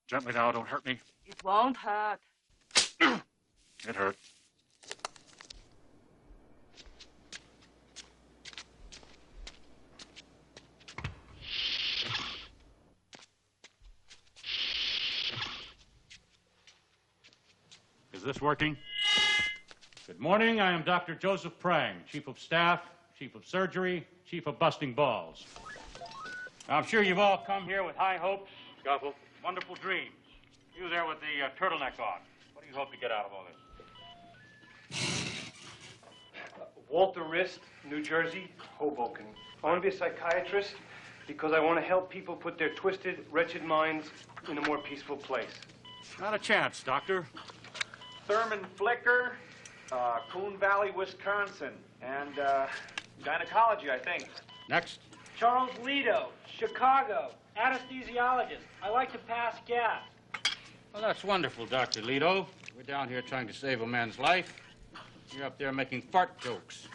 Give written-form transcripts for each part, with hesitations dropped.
Gently now, don't hurt me. It won't hurt. It hurt. Is this working? Good morning. I am Dr. Joseph Prang, Chief of Staff, Chief of Surgery, Chief of Busting Balls. Now, I'm sure you've all come here with high hopes, Scuffle, wonderful dreams. You there with the turtleneck on. What do you hope to get out of all this? Walter Rist, New Jersey, Hoboken. I want to be a psychiatrist because I want to help people put their twisted, wretched minds in a more peaceful place. Not a chance, Doctor. Thurman Flicker, Coon Valley, Wisconsin, and gynecology, I think. Next. Charles Lido, Chicago, anesthesiologist. I like to pass gas. Well, that's wonderful, Dr. Lido. We're down here trying to save a man's life. You're up there making fart jokes.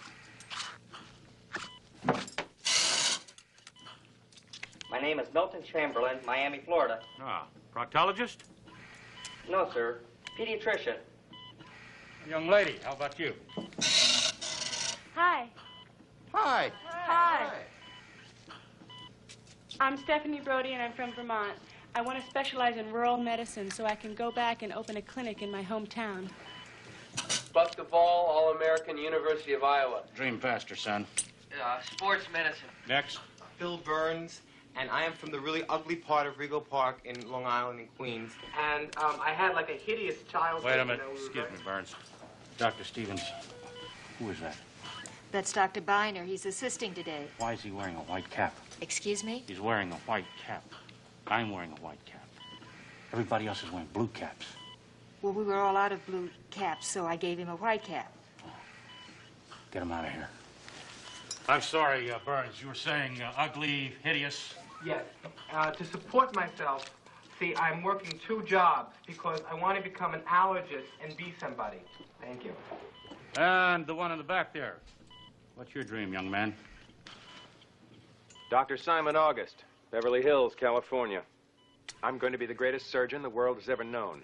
My name is Milton Chamberlain, Miami, Florida. Ah, proctologist? No, sir. Pediatrician. Young lady, how about you? Hi. Hi. Hi. I'm Stephanie Brody, and I'm from Vermont. I want to specialize in rural medicine so I can go back and open a clinic in my hometown. Buck Duvall, All-American, University of Iowa. Dream faster, son. Sports medicine. Next. Phil Burns, and I am from the really ugly part of Rego Park in Long Island in Queens. And I had like a hideous childhood. Wait a minute. Excuse me, Burns. Dr. Stevens, who is that? That's Dr. Biner. He's assisting today. Why is he wearing a white cap? Excuse me? He's wearing a white cap. I'm wearing a white cap. Everybody else is wearing blue caps. Well, we were all out of blue caps, so I gave him a white cap. Get him out of here. I'm sorry, Burns. You were saying ugly, hideous. Yes. To support myself, see, I'm working 2 jobs because I want to become an allergist and be somebody. Thank you. And the one in the back there. What's your dream, young man? Dr. Simon August, Beverly Hills, California. I'm going to be the greatest surgeon the world has ever known.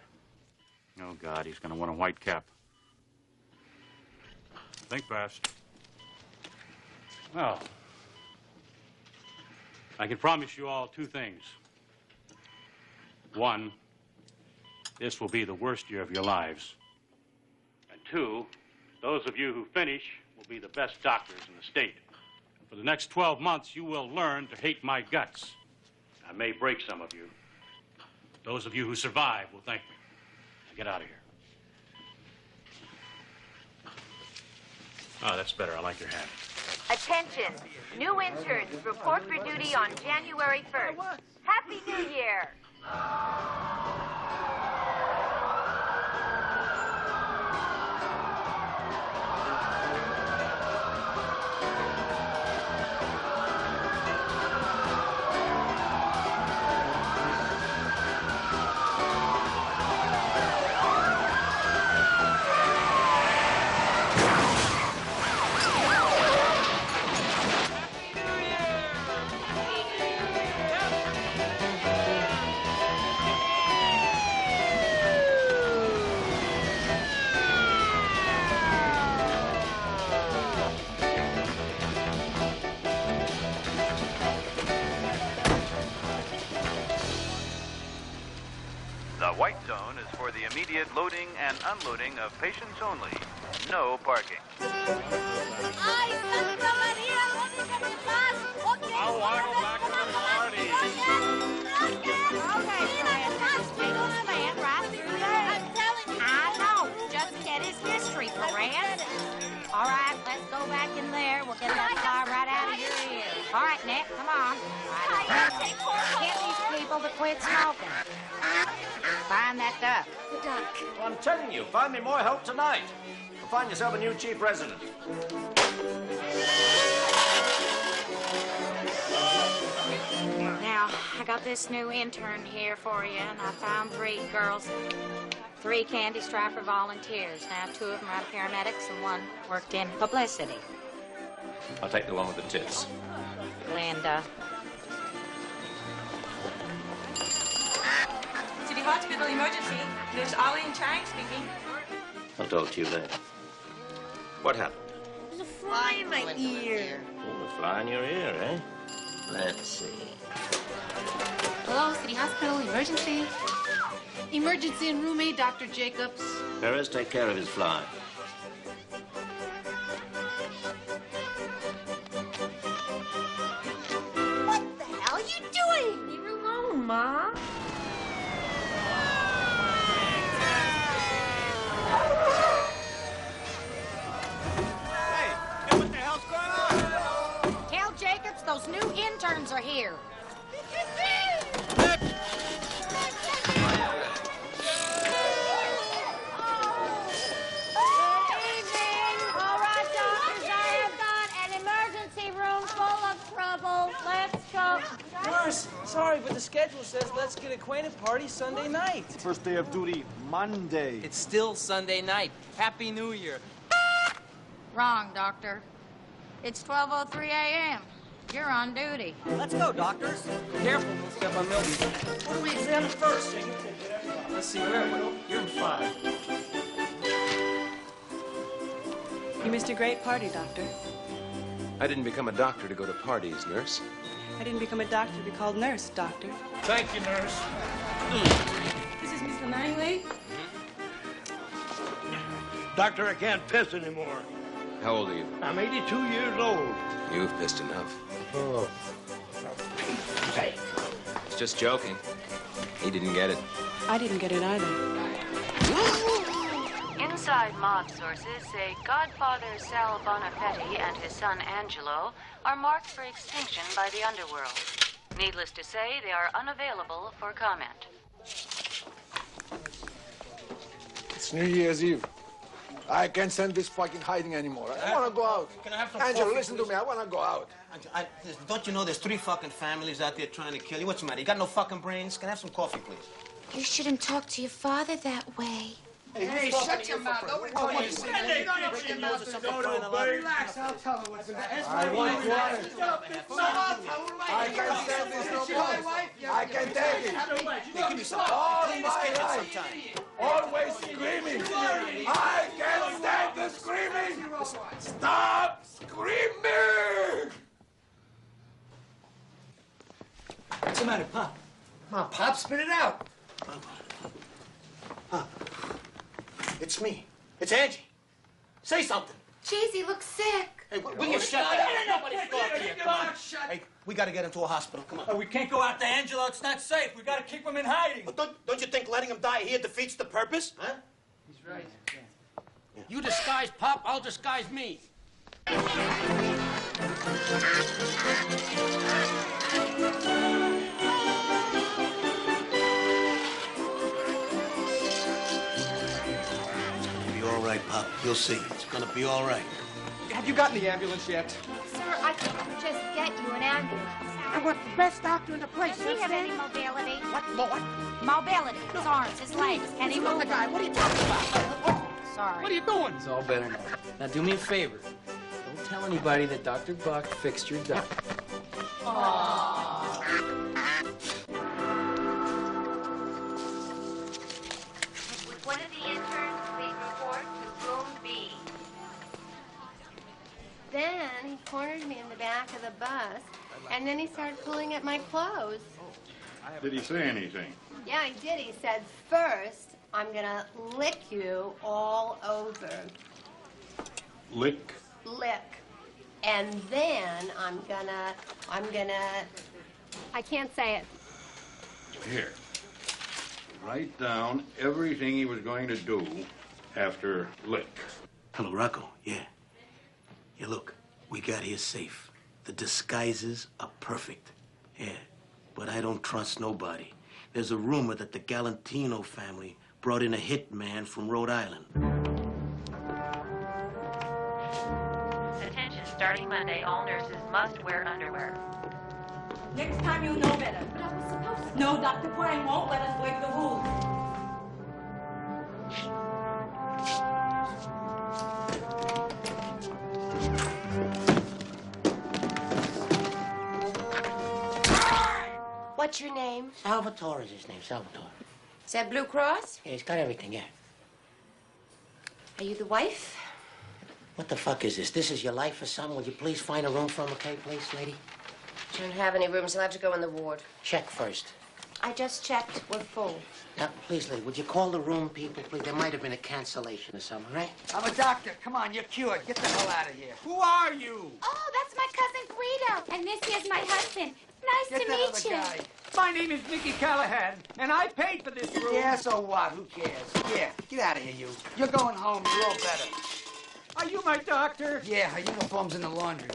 Oh, God, he's going to want a white cap. Think fast. Well, I can promise you all 2 things. 1, this will be the worst year of your lives. And 2, those of you who finish will be the best doctors in the state. For the next 12 months, you will learn to hate my guts. I may break some of you. Those of you who survive will thank me. Now get out of here. Oh, that's better. I like your hat. Attention, new interns report for duty on January 1st. Happy New Year! Immediate loading and unloading of patients only. No parking. I know. Just get his history, Perez. All right, let's go back in there. We'll get that car right out of your ear. All right, Nick, come on. Get these people to quit smoking. Find that duck. The duck. Well, I'm telling you, find me more help tonight. Or find yourself a new chief resident. Now, I got this new intern here for you, and I found 3 girls, 3 Candy Striper volunteers. Now, 2 of them are paramedics and 1 worked in publicity. I'll take the one with the tits. Linda. City Hospital emergency. There's Arlene Chang speaking. I'll talk to you later. What happened? There's a fly in my ear. Oh, a fly in your ear, eh? Let's see. Hello, City Hospital emergency. Emergency in room A, Dr. Jacobs. Perez, take care of his fly. What the hell are you doing? Leave her alone, Ma. Tell Jacobs those new interns are here. All right, doctors, I have got an emergency room full of trouble. Let's go. Nurse, sorry, but the schedule says let's get acquainted party Sunday night. First day of duty, Monday. It's still Sunday night. Happy New Year. Wrong, Doctor. It's 12:03 a.m. You're on duty. Let's go, doctors. Careful, don't step on Milton. What do we examine first? Let's see, where you're in 5. You missed a great party, Doctor. I didn't become a doctor to go to parties, nurse. I didn't become a doctor to be called nurse, Doctor. Thank you, nurse. This is Miss Langley. Doctor, I can't piss anymore. How old are you? I'm 82 years old. You've pissed enough. Oh. I was just joking. He didn't get it. I didn't get it either. Inside mob sources say Godfather Sal Bonafetti and his son Angelo are marked for extinction by the underworld. Needless to say, they are unavailable for comment. It's New Year's Eve. I can't stand this fucking hiding anymore. I want to go out. Can I have some Angelo, coffee, listen to me. I want to go out. Don't you know there's 3 fucking families out there trying to kill you? What's the matter? You got no fucking brains? Can I have some coffee, please? You shouldn't talk to your father that way. Hey, shut your mouth. Nobody told you to say that. You don't know what your mouth is. Relax, I'll tell her what's in the I want quiet. I can't stand this no more. I can't take it. Hey, give me some All coffee. Clean my this kid up life. sometime. Always screaming. I can't stand the screaming. Stop screaming. What's the matter, Pop? Come on, Pop, spit it out. Pop. It's me. It's Angie. Say something. Jeez, he looks sick. Hey, will you shut that? Nobody's talking here. Come on. Hey, we got to get him to a hospital. Come on. We can't go out to Angelo. It's not safe. We got to keep him in hiding. But don't you think letting him die here defeats the purpose? Huh? He's right. Yeah. You disguise Pop, I'll disguise me. Be all right, Pop. You'll see. It's gonna be all right. Have you gotten the ambulance yet? Sir, I can just get you an ambulance. I want the best doctor in the place. Does he have any mobility? What? Mobility. His arms, his legs. Can he move? the guy. What are you talking about? Sorry. What are you doing? It's all better now. Now do me a favor. Don't tell anybody that Dr. Buck fixed your duck. Would one of the interns please report to room B? Then he cornered me in the back of the bus, and then he started pulling at my clothes. Did he say anything? Yeah, he did. He said, first, I'm gonna lick you all over. Lick? Lick. And then I'm gonna, I can't say it. Here. Write down everything he was going to do after lick. Hello, Rocco. Yeah. Yeah, look, we got here safe. The disguises are perfect. Yeah, but I don't trust nobody. There's a rumor that the Galantino family brought in a hitman from Rhode Island. Attention, starting Monday, all nurses must wear underwear. Next time you'll know better. But I was supposed to. No, Dr. Quang won't let us break the rules. What's your name? Salvatore is his name, Salvatore. Is that Blue Cross? Yeah, he's got everything, yeah. Are you the wife? What the fuck is this? This is your life or something? Would you please find a room for him, okay, please, lady? Don't have any rooms. He'll have to go in the ward. Check first. I just checked. We're full. Now, please, lady, would you call the room people, please? There might have been a cancellation or something, right? I'm a doctor. Come on, you're cured. Get the hell out of here. Who are you? Oh, that's my cousin Guido. And this here's my husband. Nice Get to that meet other you. guy. My name is Mickey Callahan, and I paid for this room. Yeah, so what? Who cares? Yeah, get out of here, you. You're going home. You're all better. Are you my doctor? Yeah, her uniform's in the laundry.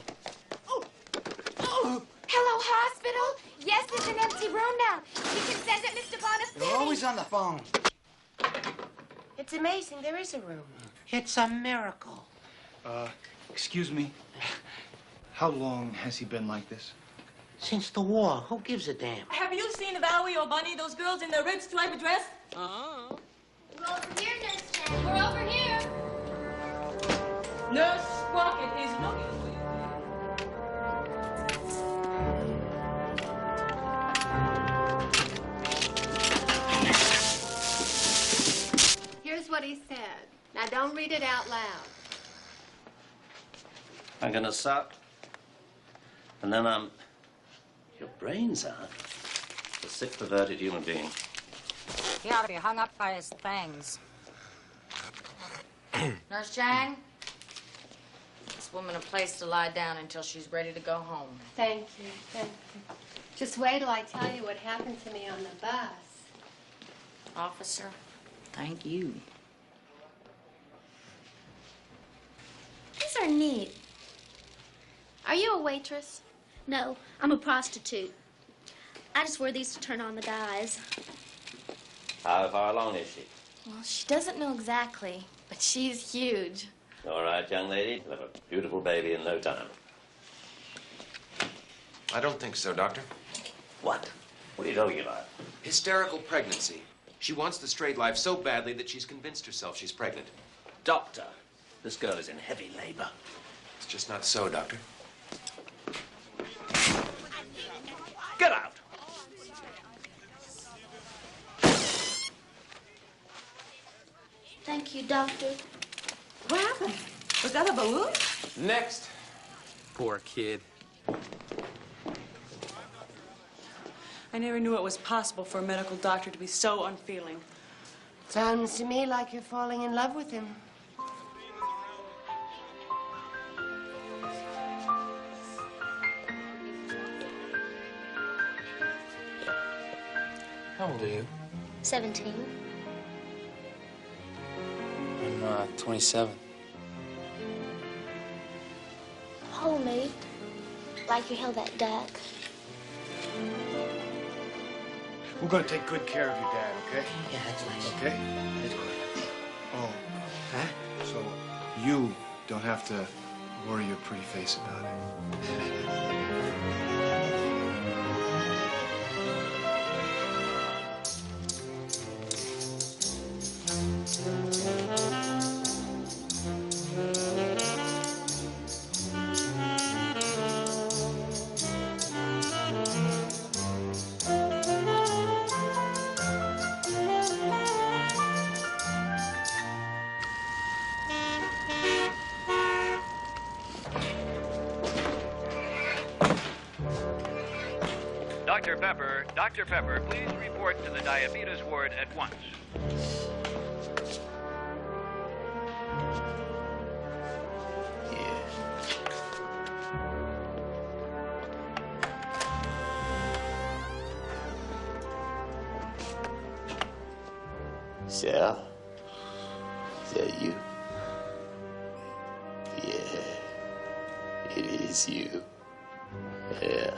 Hello, hospital. Yes, it's an empty room now. You can send it, Mr. Boniface. You're always on the phone. It's amazing. There is a room. It's a miracle. Excuse me. How long has he been like this? Since the war. Who gives a damn? Have you seen Valerie or Bunny, those girls in the red striped dress? We're over here, Nurse Jen. We're over here. Nurse Sprocket is looking for you. Here's what he said. Now, don't read it out loud. I'm gonna suck, and then I'm... Your brains are a sick, perverted human being. He ought to be hung up by his fangs. Nurse Chang, this woman a place to lie down until she's ready to go home. Thank you. Thank you. Just wait till I tell you what happened to me on the bus. Officer, thank you. These are neat. Are you a waitress? No, I'm a prostitute. I just wear these to turn on the guys. How far along is she? Well, she doesn't know exactly, but she's huge. All right, young lady. You'll have a beautiful baby in no time. I don't think so, Doctor. What? What are you talking about? Hysterical pregnancy. She wants the straight life so badly that she's convinced herself she's pregnant. Doctor, this girl is in heavy labor. It's just not so, Doctor. Get out! Thank you, Doctor. What happened? Was that a balloon? Next. Poor kid. I never knew it was possible for a medical doctor to be so unfeeling. Sounds to me like you're falling in love with him. How old are you? 17. I'm 27. Hold me. Like you held that duck. We're gonna take good care of your dad, okay? Yeah, that's nice. Okay? That's good. Oh. Huh? So you don't have to worry your pretty face about it. Dr. Pepper, please report to the diabetes ward at once. Sal? Is that you? Yeah. It is you. Yeah.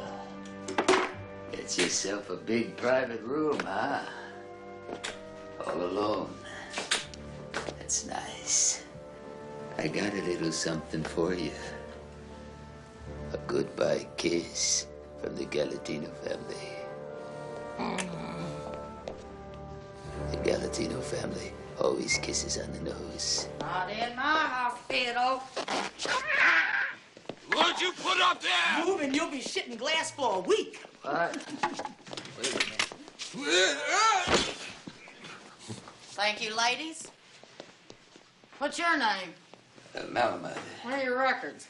Get yourself a big private room, huh? All alone. That's nice. I got a little something for you. A goodbye kiss from the Galatino family. The Galatino family always kisses on the nose. Not in my hospital. What'd you put up there? Move and you'll be shitting glass for a week. What? Wait a minute. Thank you, ladies. What's your name? Malamud. Where are your records?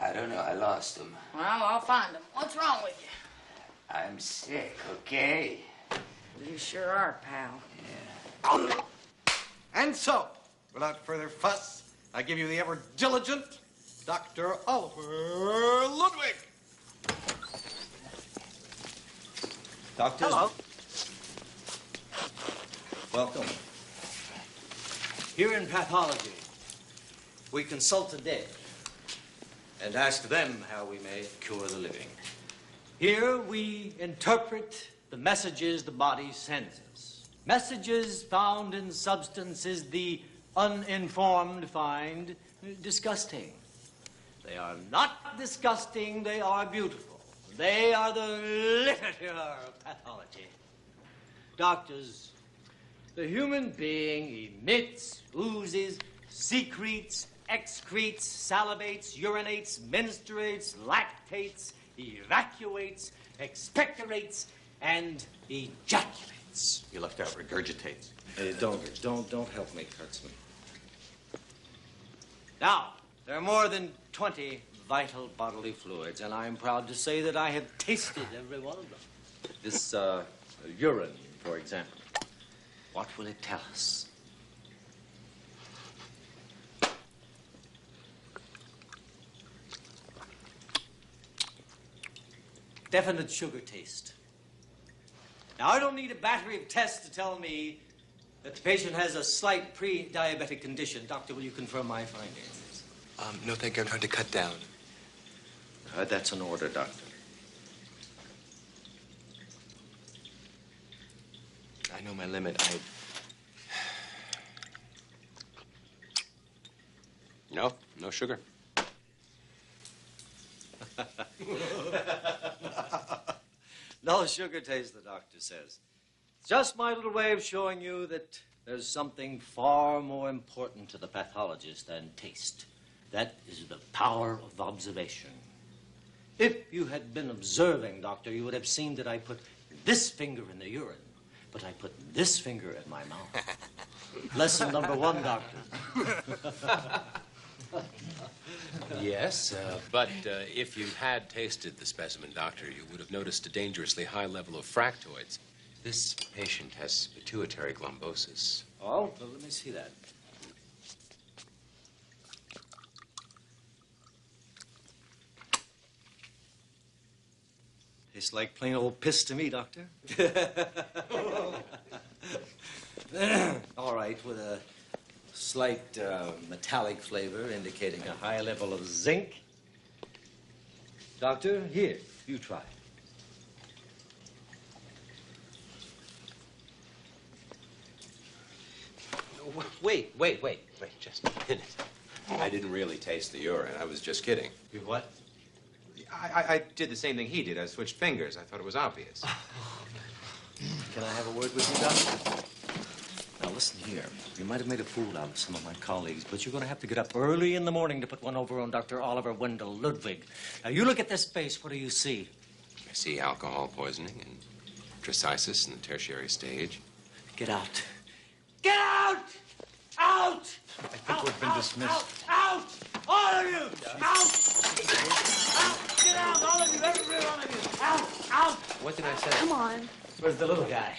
I don't know. I lost them. Well, I'll find them. What's wrong with you? I'm sick, okay? You sure are, pal. And so, without further fuss, I give you the ever diligent Dr. Oliver Ludwig. Doctors. Hello. Welcome. Here in pathology, we consult the dead and ask them how we may cure the living. Here we interpret the messages the body sends us. Messages found in substances the uninformed find disgusting. They are not disgusting, they are beautiful. They are the literature of pathology. Doctors, the human being emits, oozes, secretes, excretes, salivates, urinates, menstruates, lactates, evacuates, expectorates, and ejaculates. You left out regurgitates. Don't help me, Kurtzman. Now, there are more than 20 vital bodily fluids, and I'm proud to say that I have tasted every one of them. This urine, for example. What will it tell us? Definite sugar taste. Now, I don't need a battery of tests to tell me that the patient has a slight pre-diabetic condition. Doctor, will you confirm my findings? No, thank you. I'm trying to cut down. That's an order, Doctor. I know my limit. No sugar. No sugar taste, the doctor says. It's just my little way of showing you that there's something far more important to the pathologist than taste. That is the power of observation. If you had been observing, Doctor, you would have seen that I put this finger in the urine, but I put this finger in my mouth. Lesson number 1, Doctor. Yes, but if you had tasted the specimen, Doctor, you would have noticed a dangerously high level of fractoids. This patient has pituitary glombosis. Oh, well, let me see that. Tastes like plain old piss to me, Doctor. All right, with a slight metallic flavor indicating a high level of zinc. Doctor, here, you try. Wait, just a minute. I didn't really taste the urine. I was just kidding. You what? I did the same thing he did. I switched fingers. I thought it was obvious. Can I have a word with you, Doctor? Now, listen here. You might have made a fool out of some of my colleagues, but you're going to have to get up early in the morning to put one over on Dr. Oliver Wendell Ludwig. Now, you look at this face. What do you see? I see alcohol poisoning and trisitis in the tertiary stage. Get out. Get out! Out! I think we've been dismissed. Out! All of you! Out! Out! Get out! All of you! Every one of you! Out! Out! What did I say? Come on. Where's the little guy?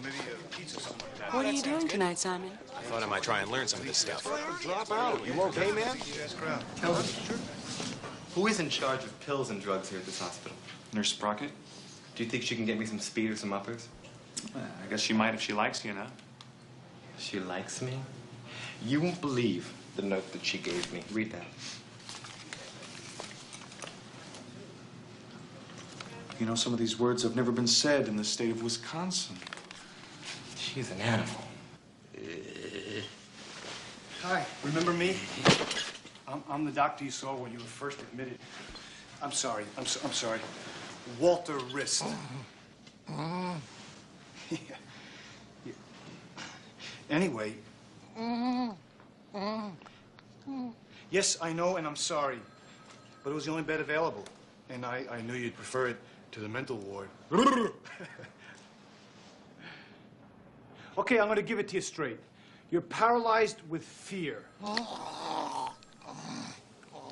Maybe a pizza or something like that. What are you doing tonight, Simon? I thought I might try and learn some of this stuff. Drop out. You okay, man? Kelvin, Who is in charge of pills and drugs here at this hospital? Nurse Sprocket? Do you think she can get me some speed or some uppers? I guess she might if she likes you, She likes me? You won't believe the note that she gave me. Read that. You know, some of these words have never been said in the state of Wisconsin. She's an animal. Hi, remember me? I'm the doctor you saw when you were first admitted. I'm sorry. I'm sorry. Walter Rist. Yeah. Anyway. Yes, I know, and I'm sorry. But it was the only bed available. And I knew you'd prefer it to the mental ward. Okay, I'm going to give it to you straight. You're paralyzed with fear.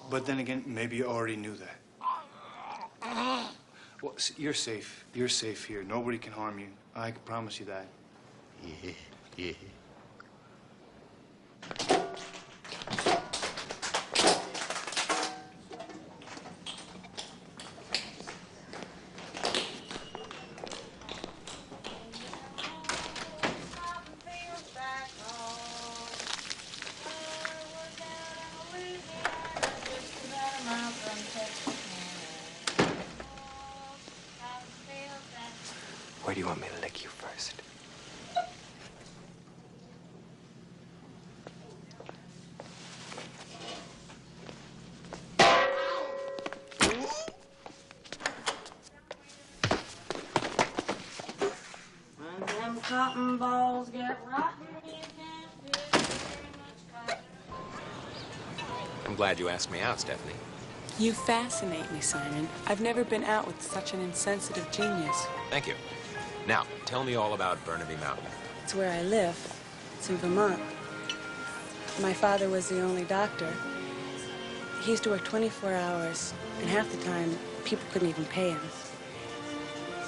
But then again, maybe you already knew that. Well, you're safe. You're safe here. Nobody can harm you. I can promise you that. Yeah. Where do you want me to lick you first? When them cotton balls get rotten, you can't do very much cotton. I'm glad you asked me out, Stephanie. You fascinate me, Simon. I've never been out with such an insensitive genius. Thank you. Now, tell me all about Burnaby Mountain. It's where I live. It's in Vermont. My father was the only doctor. He used to work 24 hours, and half the time, people couldn't even pay him.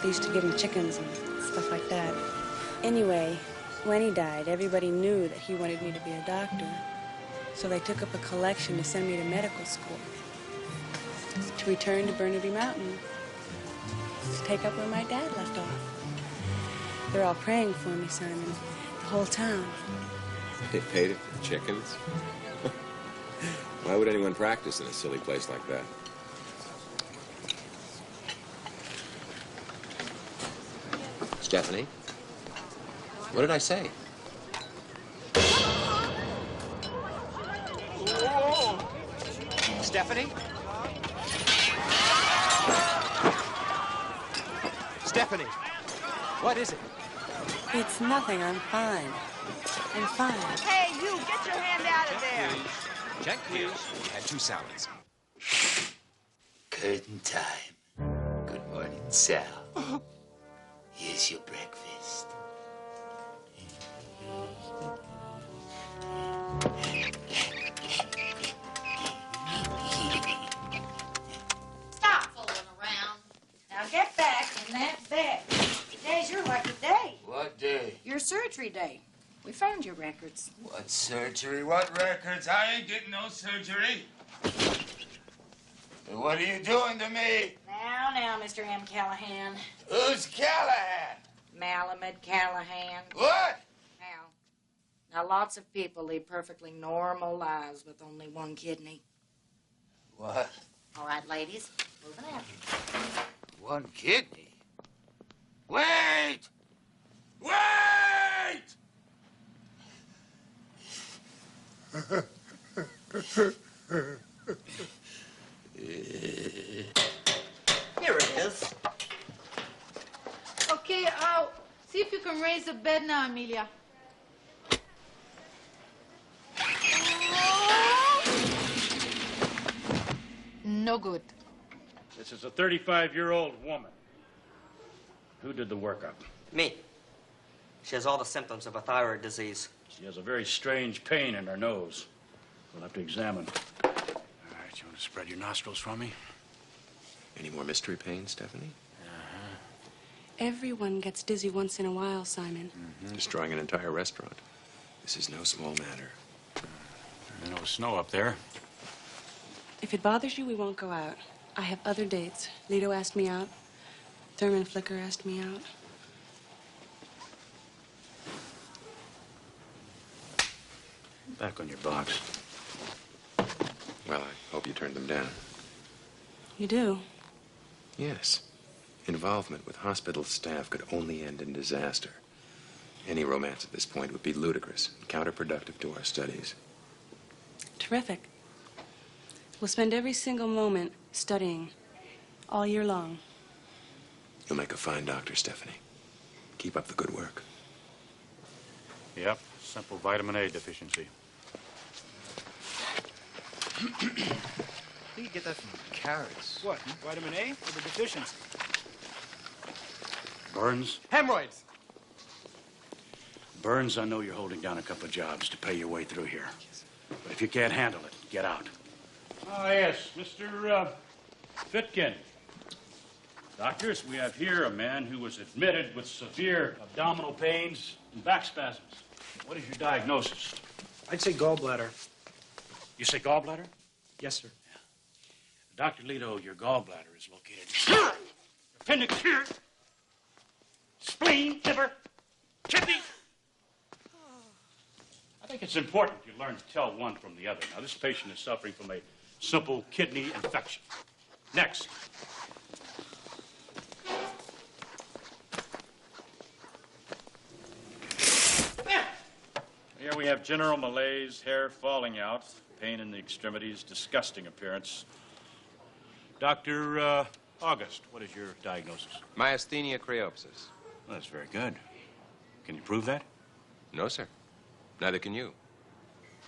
They used to give him chickens and stuff like that. Anyway, when he died, everybody knew that he wanted me to be a doctor. So they took up a collection to send me to medical school. To return to Burnaby Mountain. To take up where my dad left off. They're all praying for me, Simon. The whole town. They paid it for chickens? Why would anyone practice in a silly place like that? Stephanie? What did I say? Stephanie? Stephanie, what is it? It's nothing. I'm fine. I'm fine. Hey, you, get your hand out of there. Check, please. And 2 salads. Curtain time. Good morning, Sal. Here's your breakfast. Stop fooling around. Now get back in that bed. Today's your lucky day. What day? Your surgery day. We found your records. What surgery? What records? I ain't getting no surgery. What are you doing to me? Now, Mr. M. Callahan. Who's Callahan? Malamed Callahan. What? Now, lots of people lead perfectly normal lives with only one kidney. What? All right, ladies, moving out. One kidney? Wait! Wait! Here it is. Okay, see if you can raise the bed now, Amelia. No good. This is a 35-year-old woman. Who did the workup? Me. She has all the symptoms of a thyroid disease. She has a very strange pain in her nose. We'll have to examine. All right, you want to spread your nostrils for me? Any more mystery pain, Stephanie? Everyone gets dizzy once in a while, Simon. Destroying an entire restaurant. This is no small matter. There's no snow up there. If it bothers you, we won't go out. I have other dates. Lido asked me out. Thurman Flicker asked me out. Back on your box. Well, I hope you turned them down. You do? Yes. Involvement with hospital staff could only end in disaster. Any romance at this point would be ludicrous and counterproductive to our studies. Terrific. We'll spend every single moment studying all year long. You'll make a fine doctor, Stephanie. Keep up the good work. Yep, simple vitamin A deficiency. Where do you get that from? Carrots. What? Vitamin A or the deficiency? Burns? Hemorrhoids. Burns, I know you're holding down a couple of jobs to pay your way through here. But if you can't handle it, get out. Ah, yes, Mr. Fitkin. Doctors, we have here a man who was admitted with severe abdominal pains and back spasms. What is your diagnosis? I'd say gallbladder. You say gallbladder? Yes, sir. Dr. Lito, your gallbladder is located here. Appendix here. Spleen, liver, kidney. I think it's important you learn to tell one from the other. Now, this patient is suffering from a simple kidney infection. Next. Here we have general malaise, hair falling out, pain in the extremities, disgusting appearance. Dr. August, what is your diagnosis? Myasthenia creopsis. Well, that's very good. Can you prove that? No, sir. Neither can you.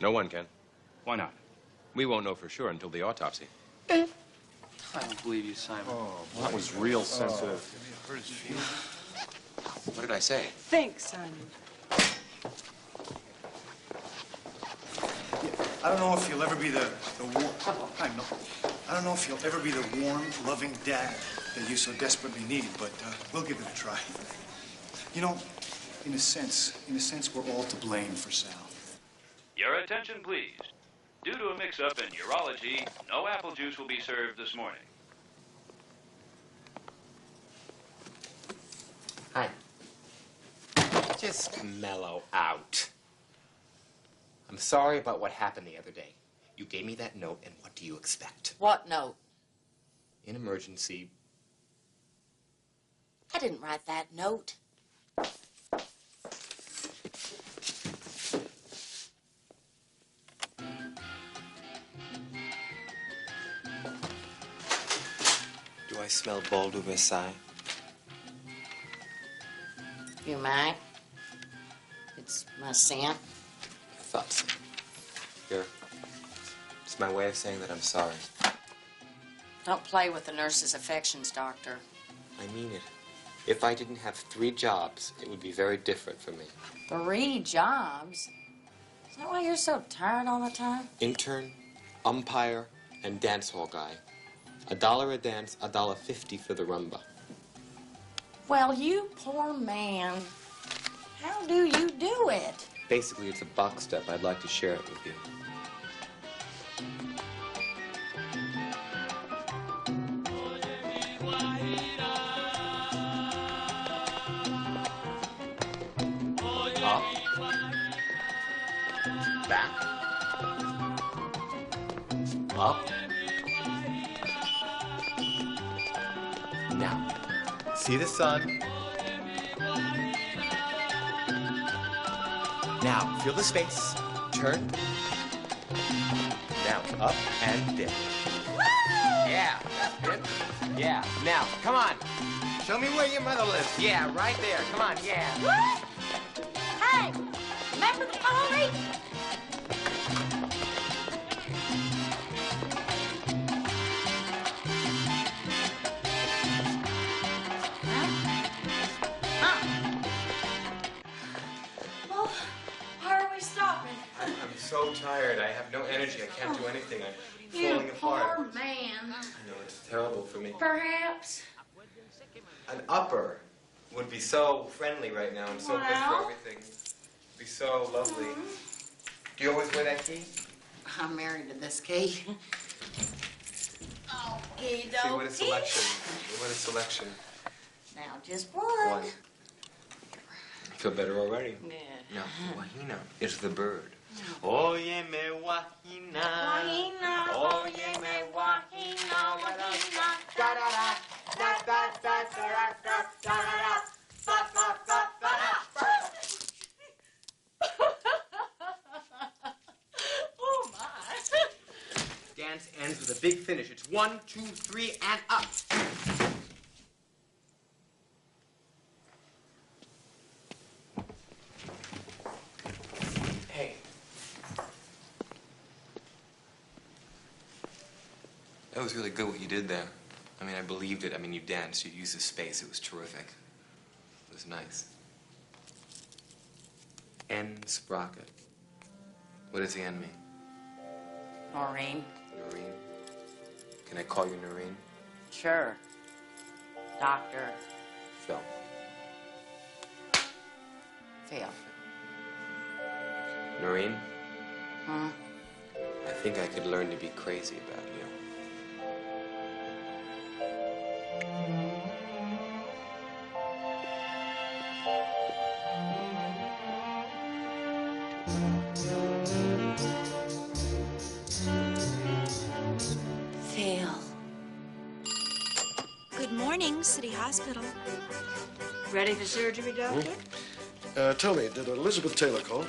No one can. Why not? We won't know for sure until the autopsy. I don't believe you, Simon. That was real sensitive. Hurt his feelings. What did I say? Think, Simon. I don't know if you'll ever be the warm. I don't know if you'll ever be the warm, loving dad that you so desperately need, but we'll give it a try. You know, in a sense, we're all to blame for Sal. Your attention, please. Due to a mix-up in urology, no apple juice will be served this morning. Hi. Just mellow out. I'm sorry about what happened the other day. You gave me that note, and what do you expect? What note? In emergency. I didn't write that note. Do I smell Bol du Versailles? You might. It's my scent. Thought so. Here. It's my way of saying that I'm sorry. Don't play with the nurse's affections, Doctor. I mean it. If I didn't have 3 jobs, it would be very different for me. 3 jobs? Is that why you're so tired all the time? Intern, umpire, and dance hall guy. $1 a dance, $1.50 for the rumba. Well, you poor man. How do you do it? Basically, it's a box step. I'd like to share it with you. Up. Back. Up. Now, see the sun. Now, feel the space. Turn. Now, up and dip. Yeah, that's good. Yeah, now, come on. Show me where your mother lives. Yeah, right there. Come on, yeah. Hey, remember the pony? I'm so tired. I have no energy. I can't do anything. I'm falling apart. Poor man. I know, it's terrible for me. Perhaps. An upper would be so friendly right now and so good for everything. It'd be so lovely. Do you always wear that key? I'm married to this key. Okay, See, what a selection. What a selection. Now, just one. I feel better already. Yeah. No, Wahina is the bird. Óyeme, Wahina. Wahina, óyeme, Wahina, Wahina. Da-da-da, da-da-da-da-da-da, da-da-da, da-da-da-da-da. Dance ends with big finish. It's 1, 2, 3, and up. Hey. That was really good what you did there. I mean, I believed it. I mean, you danced, you used the space. It was terrific. It was nice. N. Sprocket. What does the N mean? Noreen. Noreen? Can I call you Noreen? Sure. Doctor. Phil. Phil. Noreen, Hmm? I think I could learn to be crazy about you. Phil. Good morning, City Hospital. Ready for surgery, Doctor? Tell me, did Elizabeth Taylor call?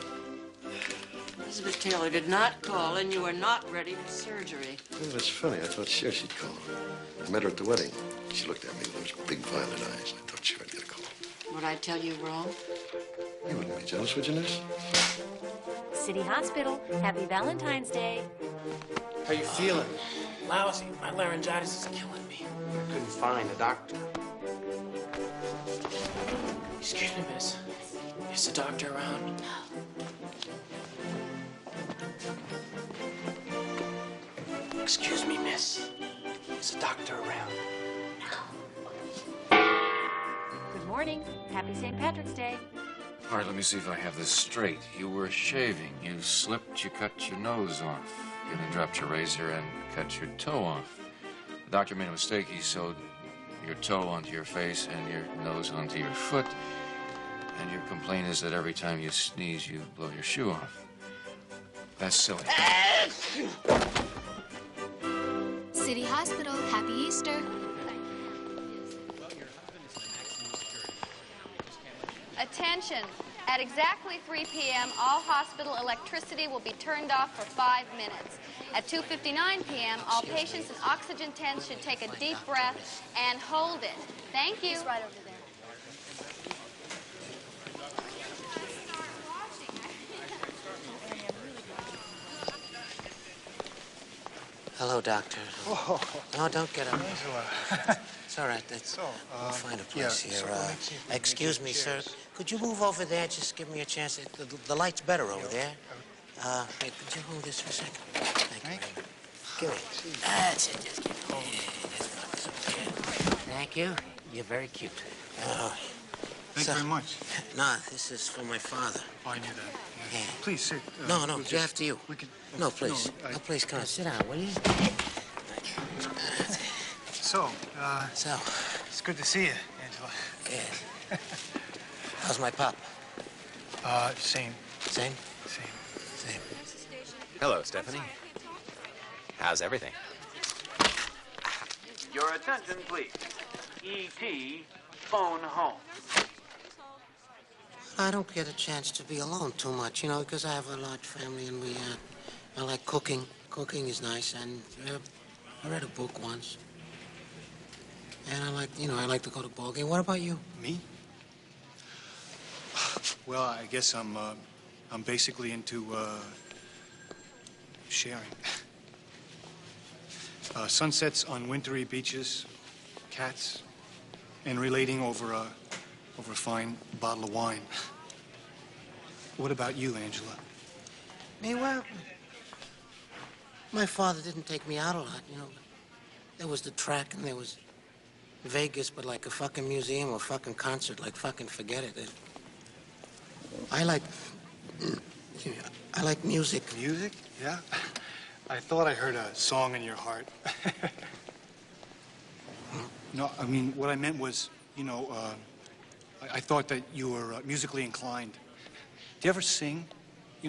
Elizabeth Taylor did not call, and you are not ready for surgery. Oh, that's funny. I thought sure she'd call. I met her at the wedding. She looked at me with those big violet eyes. I thought sure I'd get a call. Would I tell you wrong? You wouldn't be jealous, would you, Nurse? City Hospital. Happy Valentine's Day. How you feeling? Lousy. My laryngitis is killing me. I couldn't find a doctor. Excuse me, miss. Is the doctor around? Excuse me, miss. Is the doctor around? Good morning. Happy St. Patrick's Day. All right, let me see if I have this straight. You were shaving. You slipped, you cut your nose off. You then dropped your razor and cut your toe off. The doctor made a mistake. He sewed your toe onto your face and your nose onto your foot. And your complaint is that every time you sneeze, you blow your shoe off. That's silly. City Hospital, happy Easter. Attention. At exactly 3 p.m., all hospital electricity will be turned off for 5 minutes. At 2:59 p.m., all patients in oxygen tents should take a deep breath and hold it. Thank you. He's right over there. Hello, Doctor. Oh. No, don't get up. It's all right. We'll find a place here. Excuse me, sir. Could you move over there? Just give me a chance. The light's better over there. Hey, could you hold this for a second? Thank you. Give me. That's it. Just give me. Thank you. You're very cute. Thank you very much. No, this is for my father. Oh, I knew that. Yeah. Please sit. No, we'll it's after you. No, please. No, please, come on. Sit down, will you? So, it's good to see you, Angela. Yeah. How's my pop? Same. Same? Same. Hello, Stephanie. How's everything? Your attention, please. E.T. Phone home. I don't get a chance to be alone too much, because I have a large family and I like cooking. Cooking is nice, and I read a book once. And I like to go to ball game. What about you? Me? Well, I guess I'm basically into sharing. Sunsets on wintry beaches, cats, and relating over a fine bottle of wine. What about you, Angela? Me, well, my father didn't take me out a lot, There was the track and there was Vegas, but like a fucking museum or fucking concert, like fucking forget it. I like music. Music? Yeah? I thought I heard a song in your heart. No, I mean, what I meant was, I thought that you were musically inclined. Do you ever sing,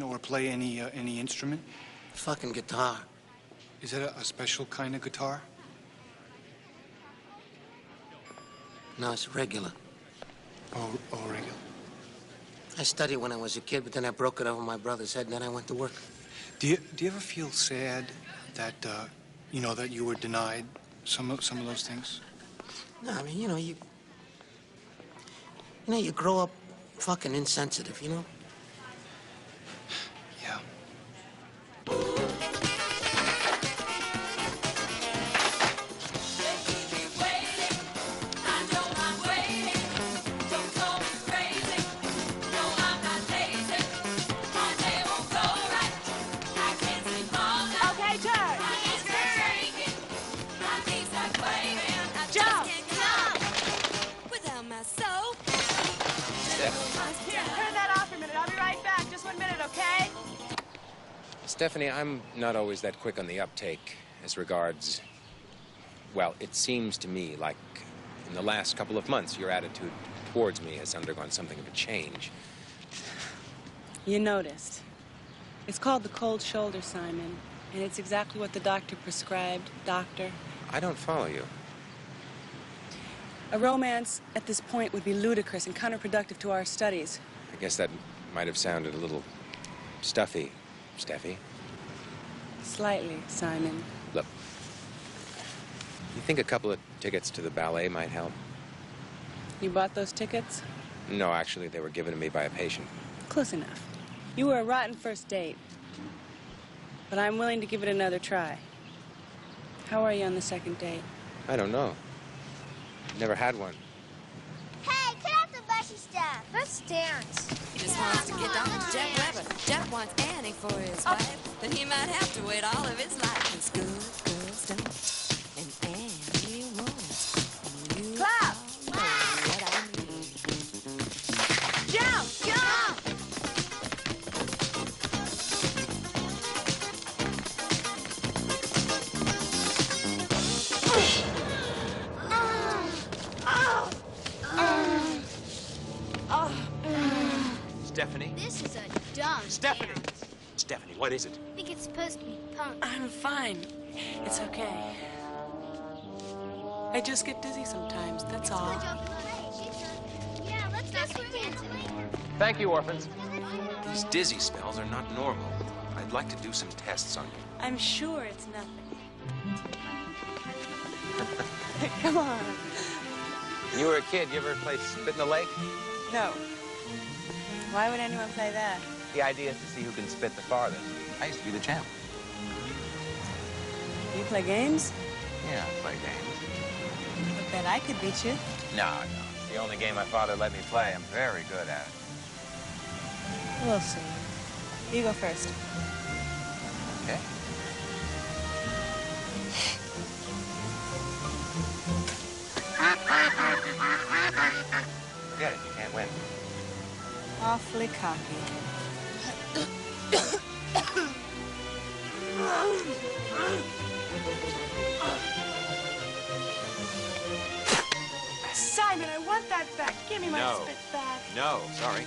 or play any instrument? Fucking guitar. Is that a special kind of guitar? No, it's regular. Oh, regular. I studied when I was a kid, but then I broke it over my brother's head, and then I went to work. Do you ever feel sad that You know that you were denied some of those things? No, I mean, you grow up fucking insensitive, you know? Yeah. Okay, turn. Jump. Without my soul. Here, turn that off for a minute. I'll be right back. Just 1 minute, okay? Stephanie, I'm not always that quick on the uptake as regards... Well, it seems to me like in the last couple of months, your attitude towards me has undergone something of a change. You noticed. It's called the cold shoulder, Simon. And it's exactly what the doctor prescribed, doctor. I don't follow you. A romance at this point would be ludicrous and counterproductive to our studies. I guess that might have sounded a little stuffy, Steffi. Slightly, Simon. Look, you think a couple of tickets to the ballet might help? You bought those tickets? No, actually, they were given to me by a patient. Close enough. You were a rotten first date. But I'm willing to give it another try. How are you on the second date? I don't know. Never had one. Hey, cut out the bushy stuff. Let's dance. He just wants to get down to Jet Weber. Jet wants Annie for his wife. Then he might have to wait all of his life. It's good girls don't. And Annie won't. And you Clap. know what I mean. Jump. Jump. Stephanie? This is a dumb Stephanie! dance. Stephanie, what is it? I think it's supposed to be punk. I'm fine. It's okay. I just get dizzy sometimes, that's all. Yeah, let's go dancing. Thank you, orphans. These dizzy spells are not normal. I'd like to do some tests on you. I'm sure it's nothing. Come on. When you were a kid, you ever play spit in the lake? No. Why would anyone play that? The idea is to see who can spit the farthest. I used to be the champ. You play games? Yeah, I play games. I bet I could beat you. No. It's the only game my father let me play. I'm very good at it. We'll see. You go first. Okay. Forget it. You can't win. Awfully cocky. Simon, I want that back. Give me my No. spit back. No, sorry.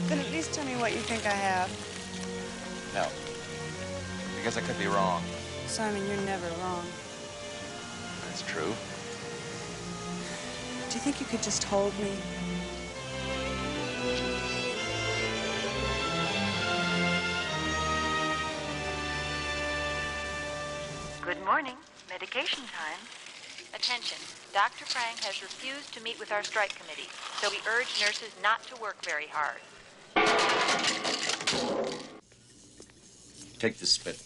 Then at least tell me what you think I have. No. Because I could be wrong. Simon, you're never wrong. That's true. Do you think you could just hold me? Good morning. Medication time. Attention. Dr. Frank has refused to meet with our strike committee, so we urge nurses not to work very hard. Take the spit.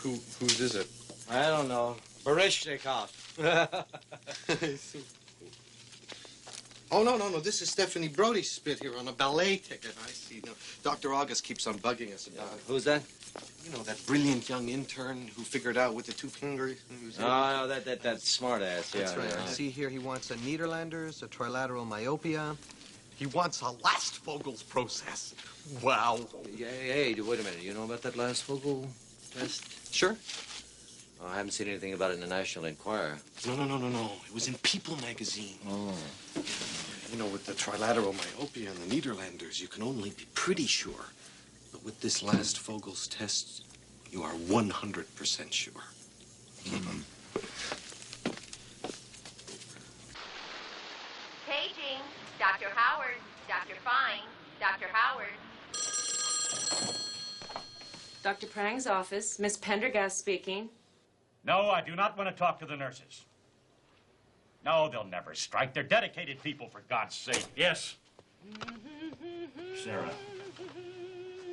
Whose is it? I don't know. Barishnikov. Oh, no. This is Stephanie Brody's spit here on a ballet ticket. I see. No, Dr. August keeps on bugging us about it. Who's that? You know, that brilliant young intern who figured out with the two fingers. Oh, no, that smart ass. Yeah, That's right. yeah. See here, he wants a Niederlanders, a trilateral myopia. He wants a last Vogel's process. Wow. Hey, wait a minute. You know about that last Vogel test? Sure. Oh, I haven't seen anything about it in the National Enquirer. No. It was in People magazine. Oh. You know, with the trilateral myopia and the Niederlanders, you can only be pretty sure. But with this last Vogel's test, you are 100% sure. Mm-hmm. Paging. Dr. Howard. Dr. Fine. Dr. Howard. Dr. Prang's office. Miss Pendergast speaking. No, I do not want to talk to the nurses. No, they'll never strike. They're dedicated people, for God's sake. Yes? Sarah.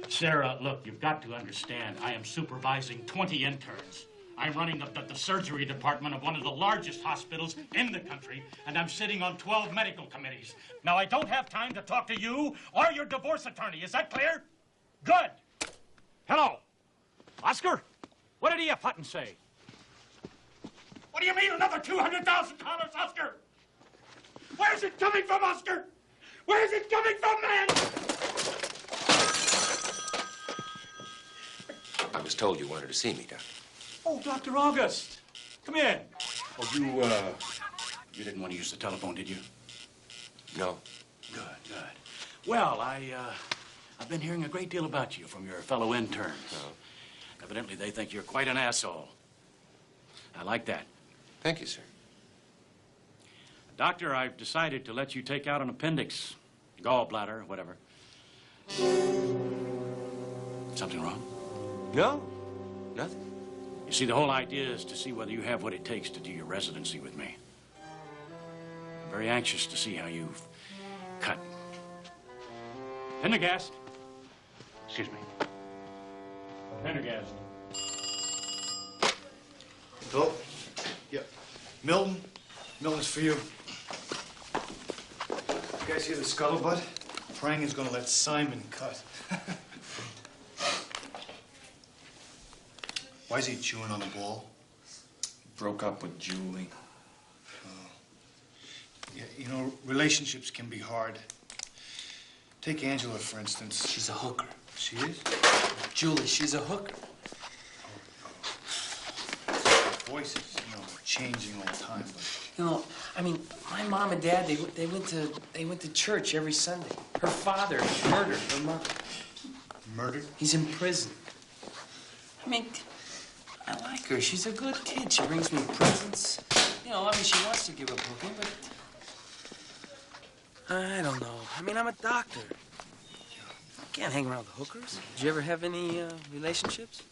Sarah, look, you've got to understand. I am supervising 20 interns. I'm running the surgery department of one of the largest hospitals in the country, and I'm sitting on 12 medical committees. Now, I don't have time to talk to you or your divorce attorney. Is that clear? Good. Hello. Oscar? What did E.F. Hutton say? What do you mean another $200,000, Oscar? Where's it coming from, Oscar? Where's it coming from, man? I was told you wanted to see me, Doctor. Oh, Dr. August. Come in. Oh, you didn't want to use the telephone, did you? No. Good, good. Well, I've been hearing a great deal about you from your fellow interns. Oh. Evidently, they think you're quite an asshole. I like that. Thank you, sir. Doctor, I've decided to let you take out an appendix, gallbladder, whatever. Something wrong? No, nothing. You see, the whole idea is to see whether you have what it takes to do your residency with me. I'm very anxious to see how you've cut. Pendergast. Excuse me. Pendergast. Go. Yep. Milton. Milton's for you. You guys hear the scuttlebutt? Prang is going to let Simon cut. Why is he chewing on the ball? Broke up with Julie. Oh. Yeah, you know, relationships can be hard. Take Angela, for instance. She's a hooker. She is? Julie, she's a hooker. Voices, you know, changing all the time, but... You know, I mean, my mom and dad, they went to church every Sunday. Her father murdered her mother. Murdered? He's in prison. I mean, I like her. She's a good kid. She brings me presents. You know, I mean, she wants to give up hooking, but... I don't know. I mean, I'm a doctor. I can't hang around with hookers. Did you ever have any relationships?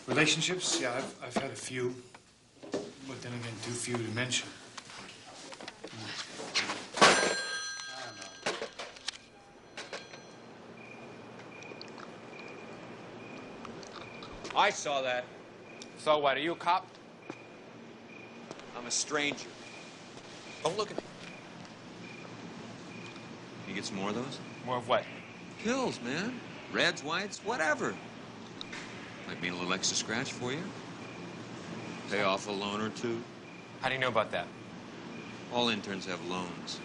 Relationships? Yeah, I've had a few. But then again, too few to mention. I saw that. So what, are you a cop? I'm a stranger. Don't look at me. You get some more of those? More of what? Pills, man. Reds, whites, whatever. Might mean a little extra scratch for you. Pay off a loan or two. How do you know about that? All interns have loans.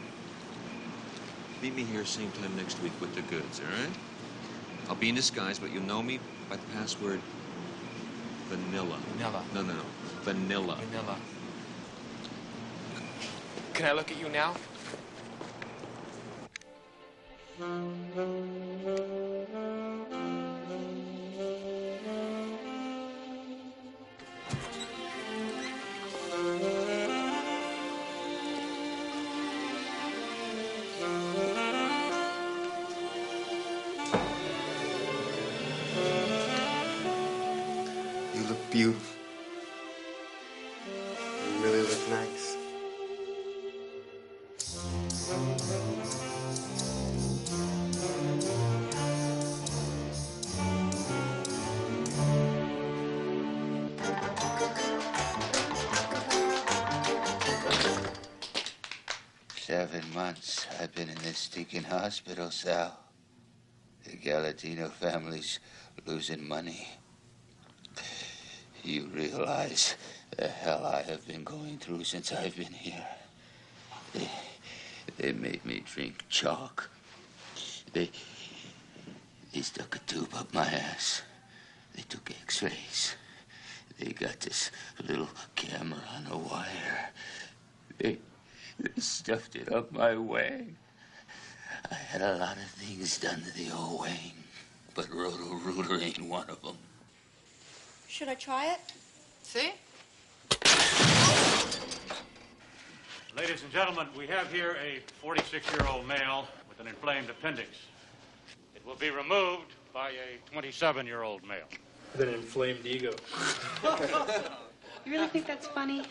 Meet me here same time next week with the goods, all right? I'll be in disguise, but you'll know me by the password Vanilla. Vanilla. No. Vanilla. Vanilla. Can I look at you now? You look beautiful. You really look nice. "7 months I've been in this stinking hospital, Sal. The Galatino family's losing money. You realize the hell I have been going through since I've been here. They made me drink chalk. They stuck a tube up my ass. They took x-rays. They got this little camera on a wire. They stuffed it up my wang. I had a lot of things done to the old wang, but Roto-Rooter ain't one of them. Should I try it? See? Ladies and gentlemen, we have here a 46-year-old male with an inflamed appendix. It will be removed by a 27-year-old male. with an inflamed ego. You really think that's funny?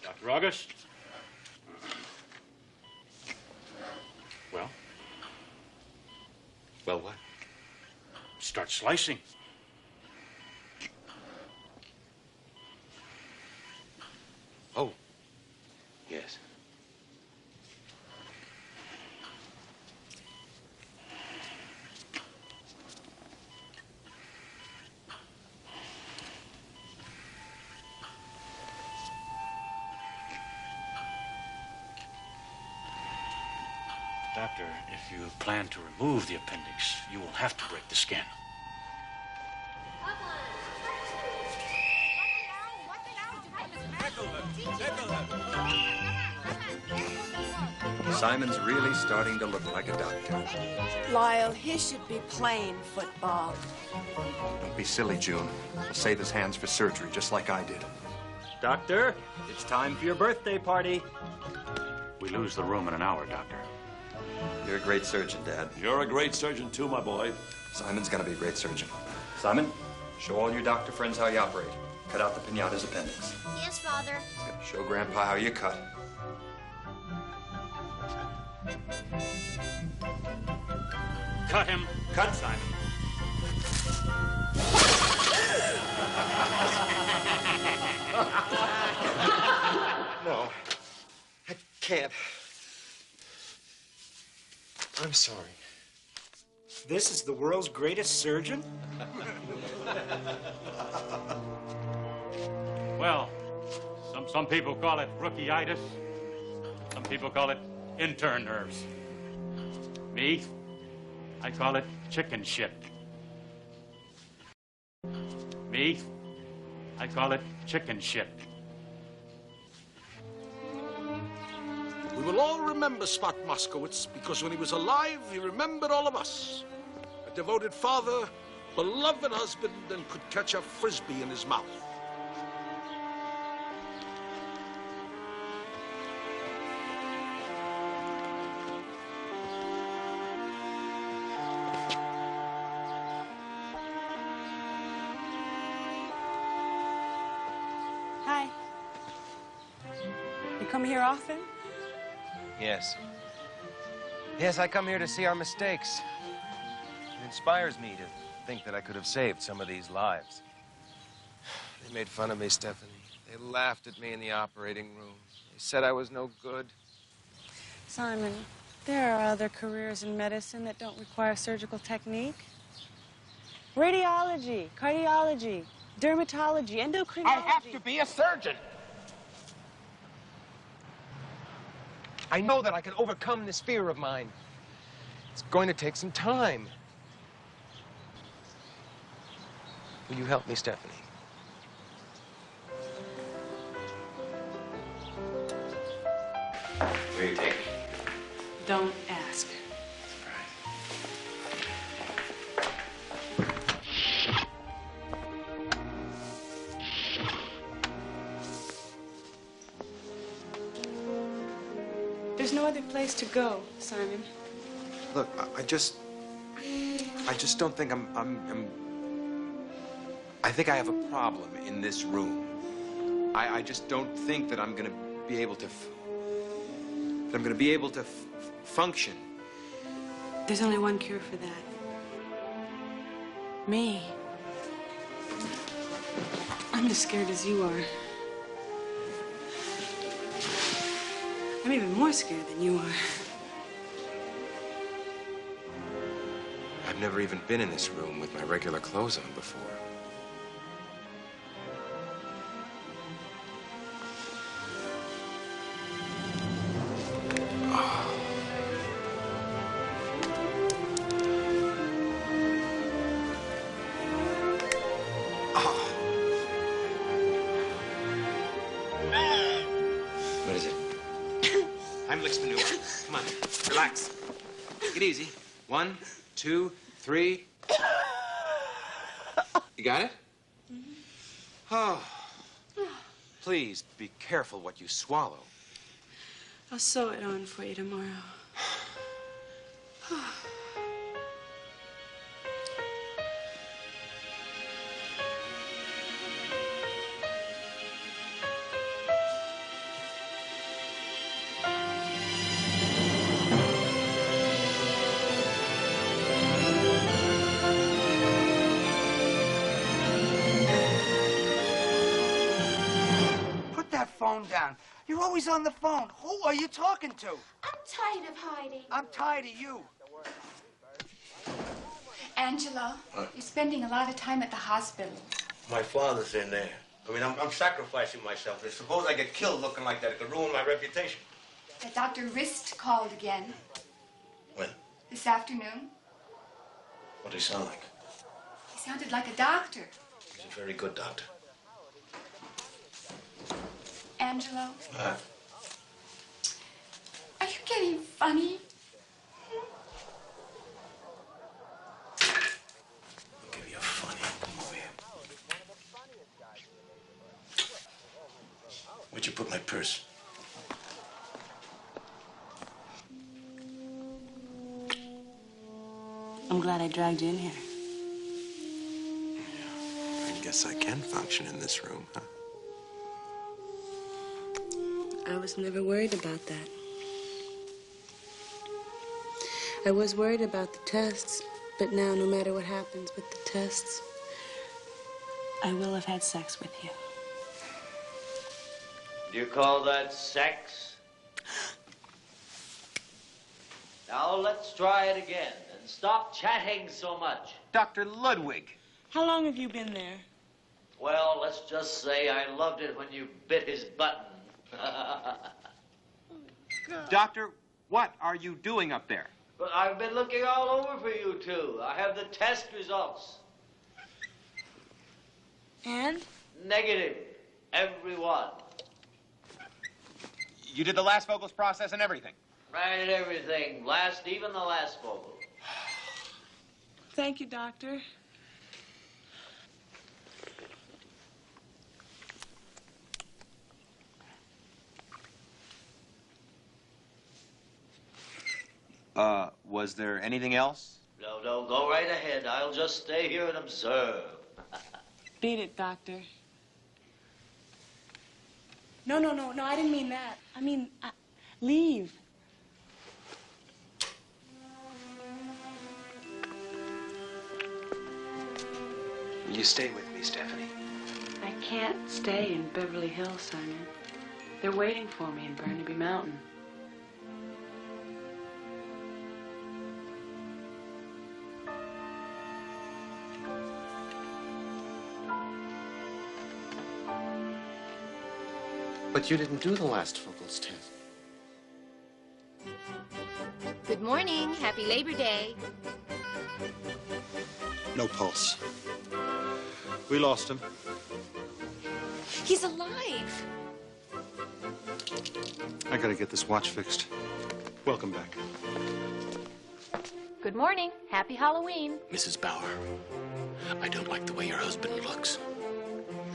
Dr. August? Well? Well, what? Start slicing. Oh. Yes. Doctor, if you plan to remove the appendix, you will have to break the skin. Simon's really starting to look like a doctor. Lyle, he should be playing football. Don't be silly, June. He'll save his hands for surgery, just like I did. Doctor, it's time for your birthday party. We lose the room in an hour, Doctor. You're a great surgeon, Dad. You're a great surgeon, too, my boy. Simon's gonna be a great surgeon. Simon, show all your doctor friends how you operate. Cut out the pinata's appendix. Yes, Father. Show Grandpa how you cut. Cut him. Cut, Simon. No, I can't. I'm sorry. This is the world's greatest surgeon? Well, some people call it rookie-itis. Some people call it intern nerves. Me, I call it chicken shit. Me, I call it chicken shit. We will all remember Spot Moskowitz because when he was alive, he remembered all of us. A devoted father, beloved husband, and could catch a frisbee in his mouth. Hi. You come here often? Yes. Yes, I come here to see our mistakes. It inspires me to think that I could have saved some of these lives. They made fun of me, Stephanie. They laughed at me in the operating room. They said I was no good. Simon, there are other careers in medicine that don't require surgical technique. Radiology, cardiology, dermatology, endocrinology. I have to be a surgeon. I know that I can overcome this fear of mine. It's going to take some time. Will you help me, Stephanie? Where are you taking me? Don't ask. There's no other place to go, Simon. Look, I just don't think I think I have a problem in this room. I just don't think that I'm gonna be able to function. There's only one cure for that. Me. I'm as scared as you are. I'm even more scared than you are. I've never even been in this room with my regular clothes on before. What is it? Heimlich's maneuver. Come on, relax. Take it easy. 1, 2, 3. You got it? Oh. Please be careful what you swallow. I'll sew it on for you tomorrow. phone down. You're always on the phone. Who are you talking to? I'm tired of hiding. I'm tired of you. Angelo, you're spending a lot of time at the hospital. My father's in there. I mean, I'm sacrificing myself. Suppose I get killed looking like that. It could ruin my reputation. Dr. Rist called again. When? This afternoon. What does he sound like? He sounded like a doctor. He's a very good doctor. Angelo, are you getting funny? I'll give you a funny. Come over here. Where'd you put my purse? I'm glad I dragged you in here. I guess I can function in this room, huh? I was never worried about that. I was worried about the tests, but now no matter what happens with the tests, I will have had sex with you. Do you call that sex? Now let's try it again and stop chatting so much. Dr. Ludwig. How long have you been there? Well, let's just say I loved it when you bit his button. Doctor, what are you doing up there? But I've been looking all over for you two. I have the test results. And? Negative. Every one. You did the last Vogel's process and everything? Right, everything. Even the last Vogel. Thank you, Doctor. Was there anything else? No, go right ahead. I'll just stay here and observe. Beat it, Doctor. No, I didn't mean that. I mean, leave. You stay with me, Stephanie. I can't stay in Beverly Hills, Simon. They're waiting for me in Burnaby Mountain. But you didn't do the last Vogel's test. Good morning. Happy Labor Day. No pulse. We lost him. He's alive. I gotta get this watch fixed. Welcome back. Good morning. Happy Halloween. Mrs. Bauer, I don't like the way your husband looks.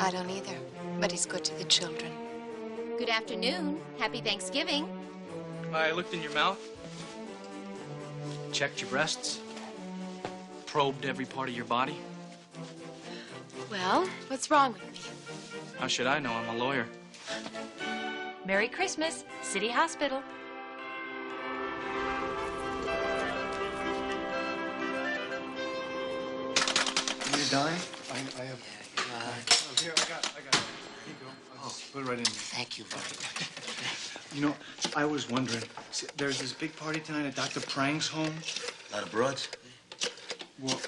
I don't either, but he's good to the children. Good afternoon. Happy Thanksgiving. I looked in your mouth, checked your breasts, probed every part of your body. Well, what's wrong with me? How should I know? I'm a lawyer. Merry Christmas, City Hospital. You dying? I have. Here, I got it. Here you go. I'll just put it right in there. Thank you very much. You know, I was wondering. See, there's this big party tonight at Dr. Prang's home. A lot of broads? Well,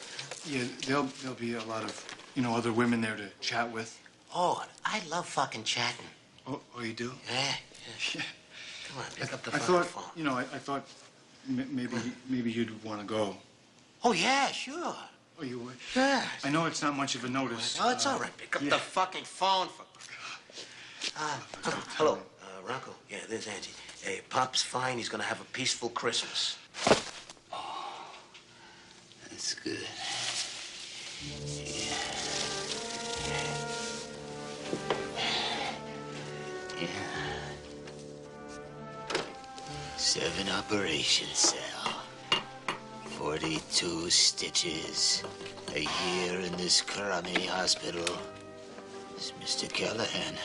yeah, there'll be a lot of, other women there to chat with. Oh, I love fucking chatting. Oh, you do? Yeah. Come on, pick up the I fucking thought, phone. I thought maybe you'd want to go. Oh, yeah, sure. Oh, you would? Yeah. I know it's not much of a notice. Oh, it's all right. Pick up the fucking phone. Hello, Rocco. Yeah, there's Angie. Hey, Pop's fine. He's gonna have a peaceful Christmas. Oh, that's good. Yeah. 7 operation cell. 42 stitches. A year in this crummy hospital. This Mr. Callahan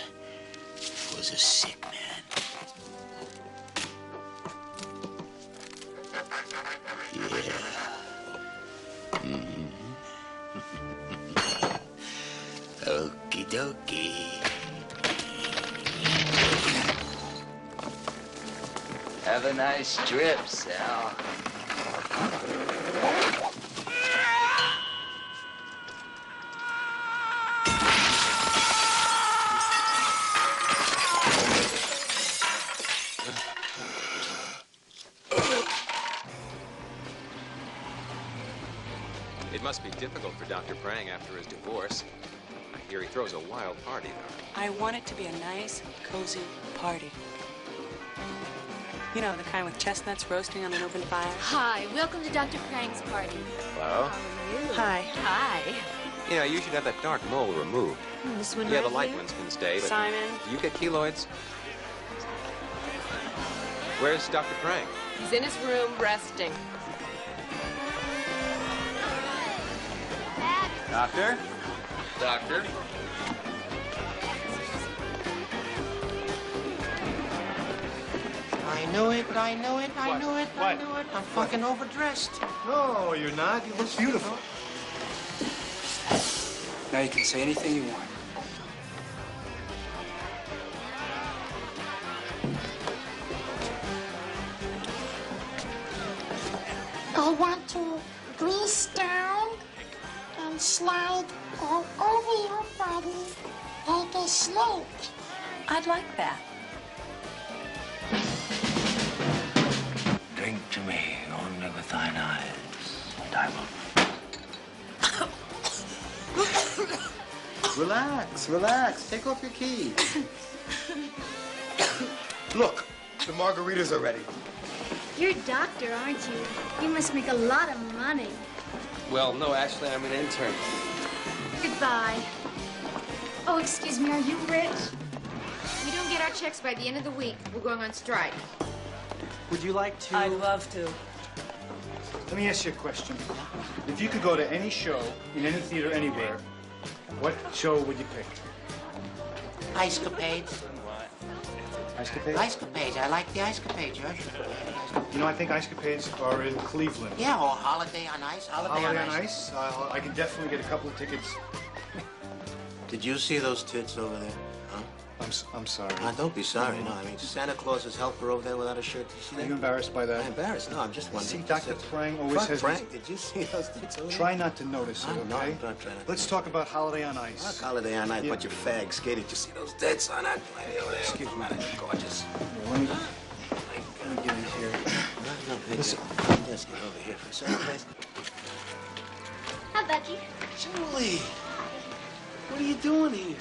was a sick man. Yeah. Okie dokie. Have a nice trip, Sal. It must be difficult for Dr. Prang after his divorce. I hear he throws a wild party, though. I want it to be a nice, cozy party. You know, the kind with chestnuts roasting on an open fire. Hi, welcome to Dr. Prang's party. Hello? Hi. Hi. You know, you should have that dark mole removed. This one Yeah, right the light here? ones can stay, but... Simon. Do you get keloids? Where's Dr. Prang? He's in his room resting. Doctor? Doctor? I knew it, I knew it, I knew it, I knew it. I'm fucking overdressed. No, you're not. You look beautiful. Now you can say anything you want. I want to grease down and slide all over your body like a snake. I'd like that. Drink to me only with thine eyes, and I will. Relax, relax. Take off your keys. Look, the margaritas are ready. You're a doctor, aren't you? You must make a lot of money. Well, no, actually, I'm an intern. Goodbye. Oh, excuse me, are you rich? We don't get our checks by the end of the week. We're going on strike. Would you like to... I'd love to. Let me ask you a question. If you could go to any show, in any theater, anywhere, what show would you pick? Ice-capades. Ice-capades? Ice-capades. I like the Ice-capades, Josh. You know, I think Ice-capades are in Cleveland. Yeah, or Holiday on Ice. Holiday on Ice. I can definitely get a couple of tickets. Did you see those tits over there? Huh? I'm sorry. Don't be sorry. No, I mean, Santa Claus's helper over there without a shirt. Did you see that? Are you embarrassed by that? I'm embarrassed. No, I'm just wondering. See, Dr. Prang always has... Frank, did you see those tits over there? Try not to notice it, No, okay? I'm not trying to. Let's talk about Holiday on Ice. Fuck Holiday on Ice, bunch of fags skating. Did you see those tits on that lady over there? Excuse me. Gorgeous. Let me get in here. Listen. Just get over here for a second, please. Hi, Bucky. Julie, what are you doing here?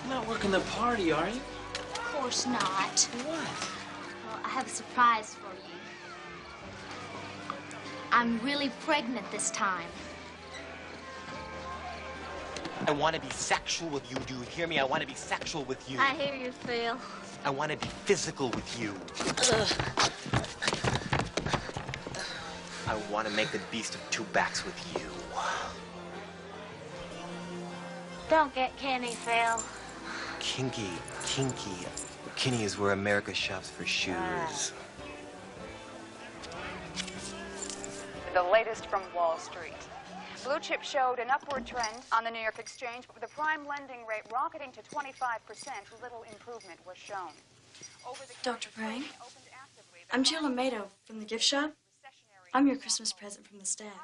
You're not working the party, are you? Of course not. What? Well, I have a surprise for you. I'm really pregnant this time. I want to be sexual with you. Do you hear me? I want to be sexual with you. I hear you, Phil. I want to be physical with you. I want to make the beast of two backs with you. Don't get Kenny, Phil. Kinky. Kinney is where America shops for shoes. The latest from Wall Street. Blue chip showed an upward trend on the New York Exchange, but with the prime lending rate rocketing to 25%, little improvement was shown. Dr. Prang, I'm Jill Amato from the gift shop. I'm your Christmas present from the staff.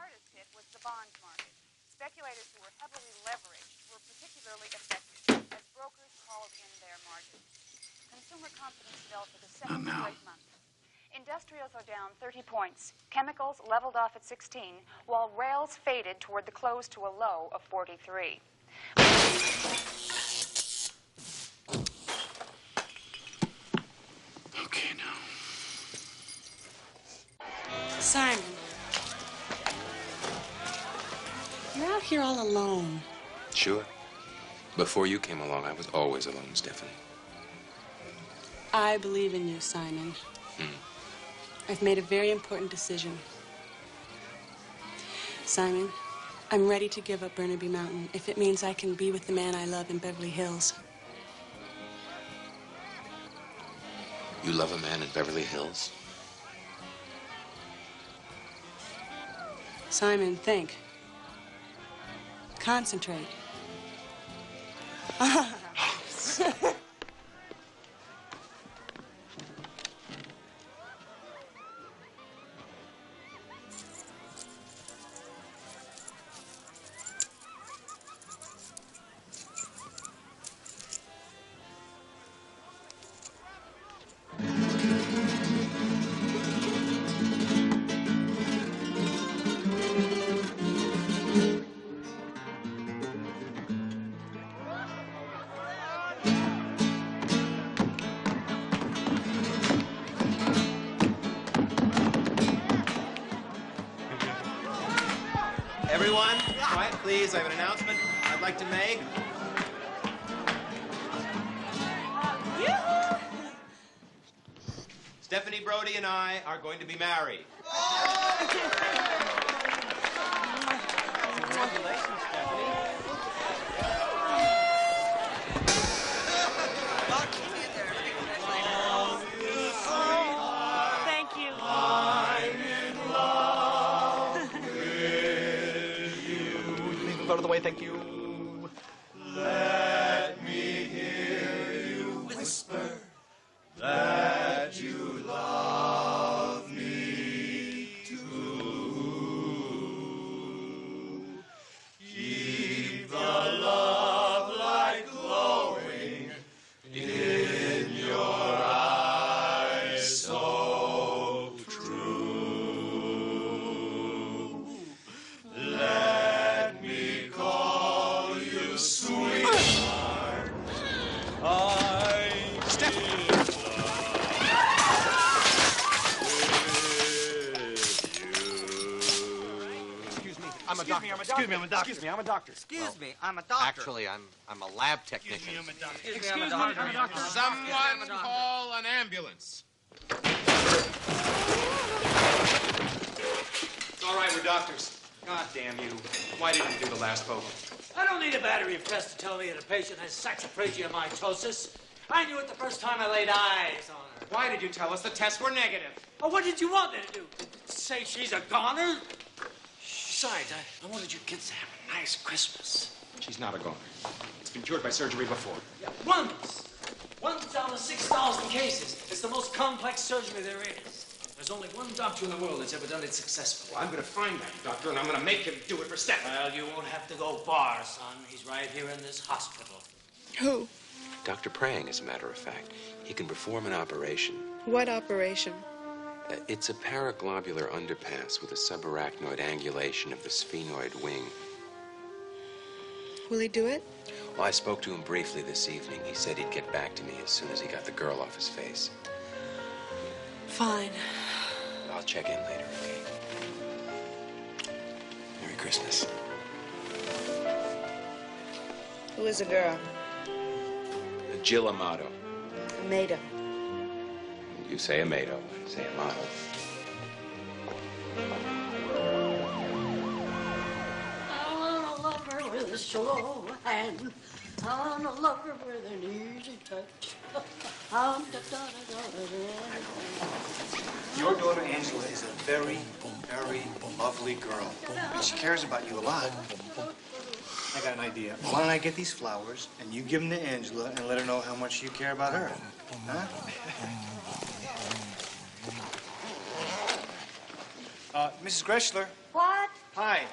Was the bond market. Speculators who were heavily leveraged were particularly affected as brokers called in their margins. Consumer confidence fell for the second straight month. Industrials are down 30 points. Chemicals leveled off at 16, while rails faded toward the close to a low of 43. Okay, now. Simon. You're out here all alone. Sure. Before you came along, I was always alone, Stephanie. I believe in you, Simon. I've made a very important decision. Simon, I'm ready to give up Burnaby Mountain if it means I can be with the man I love in Beverly Hills. You love a man in Beverly Hills? Simon, think. Concentrate. Everyone, quiet, please. I have an announcement I'd like to make. Stephanie Brody and I are going to be married. Congratulations, Stephanie. Thank you. I'm in love with you. Please go to the way, thank you. Let me hear you whisper that you love me too. Keep the love light glowing in your eyes so true. Let me call you sweetheart. I'm a doctor. Excuse me, I'm a doctor. Excuse me, I'm a doctor. Excuse me, I'm a doctor. Actually, I'm a lab technician. Excuse me, I'm a doctor. Someone call an ambulance. It's all right, we're doctors. God damn you. Why didn't you do the last vote? I don't need a battery of tests to tell me that a patient has saxifragia mitosis. I knew it the first time I laid eyes on her. Why did you tell us the tests were negative? Well, what did you want me to do? Say she's a goner? Besides, I wanted you kids to have a nice Christmas. She's not a goner. It's been cured by surgery before. Yeah, once. Once out of 6,000 cases. It's the most complex surgery there is. There's only one doctor in the world that's ever done it successfully. Well, I'm gonna find that doctor, and I'm gonna make him do it for Stephanie. Well, you won't have to go far, son. He's right here in this hospital. Who? Dr. Prang, as a matter of fact. He can perform an operation. What operation? It's a paraglobular underpass with a subarachnoid angulation of the sphenoid wing. Will he do it? Well, I spoke to him briefly this evening. He said he'd get back to me as soon as he got the girl off his face. Fine. I'll check in later, okay? Merry Christmas. Who is the girl? Jill Amato. Amado. You say Amato, I say Amato. I wanna love her with a slow hand. I wanna love her with an easy touch. Your daughter Angela is a very, very lovely girl. She cares about you a lot. I got an idea. Why don't I get these flowers and you give them to Angela and let her know how much you care about her? Huh? Mrs. Greshler. What? Hi.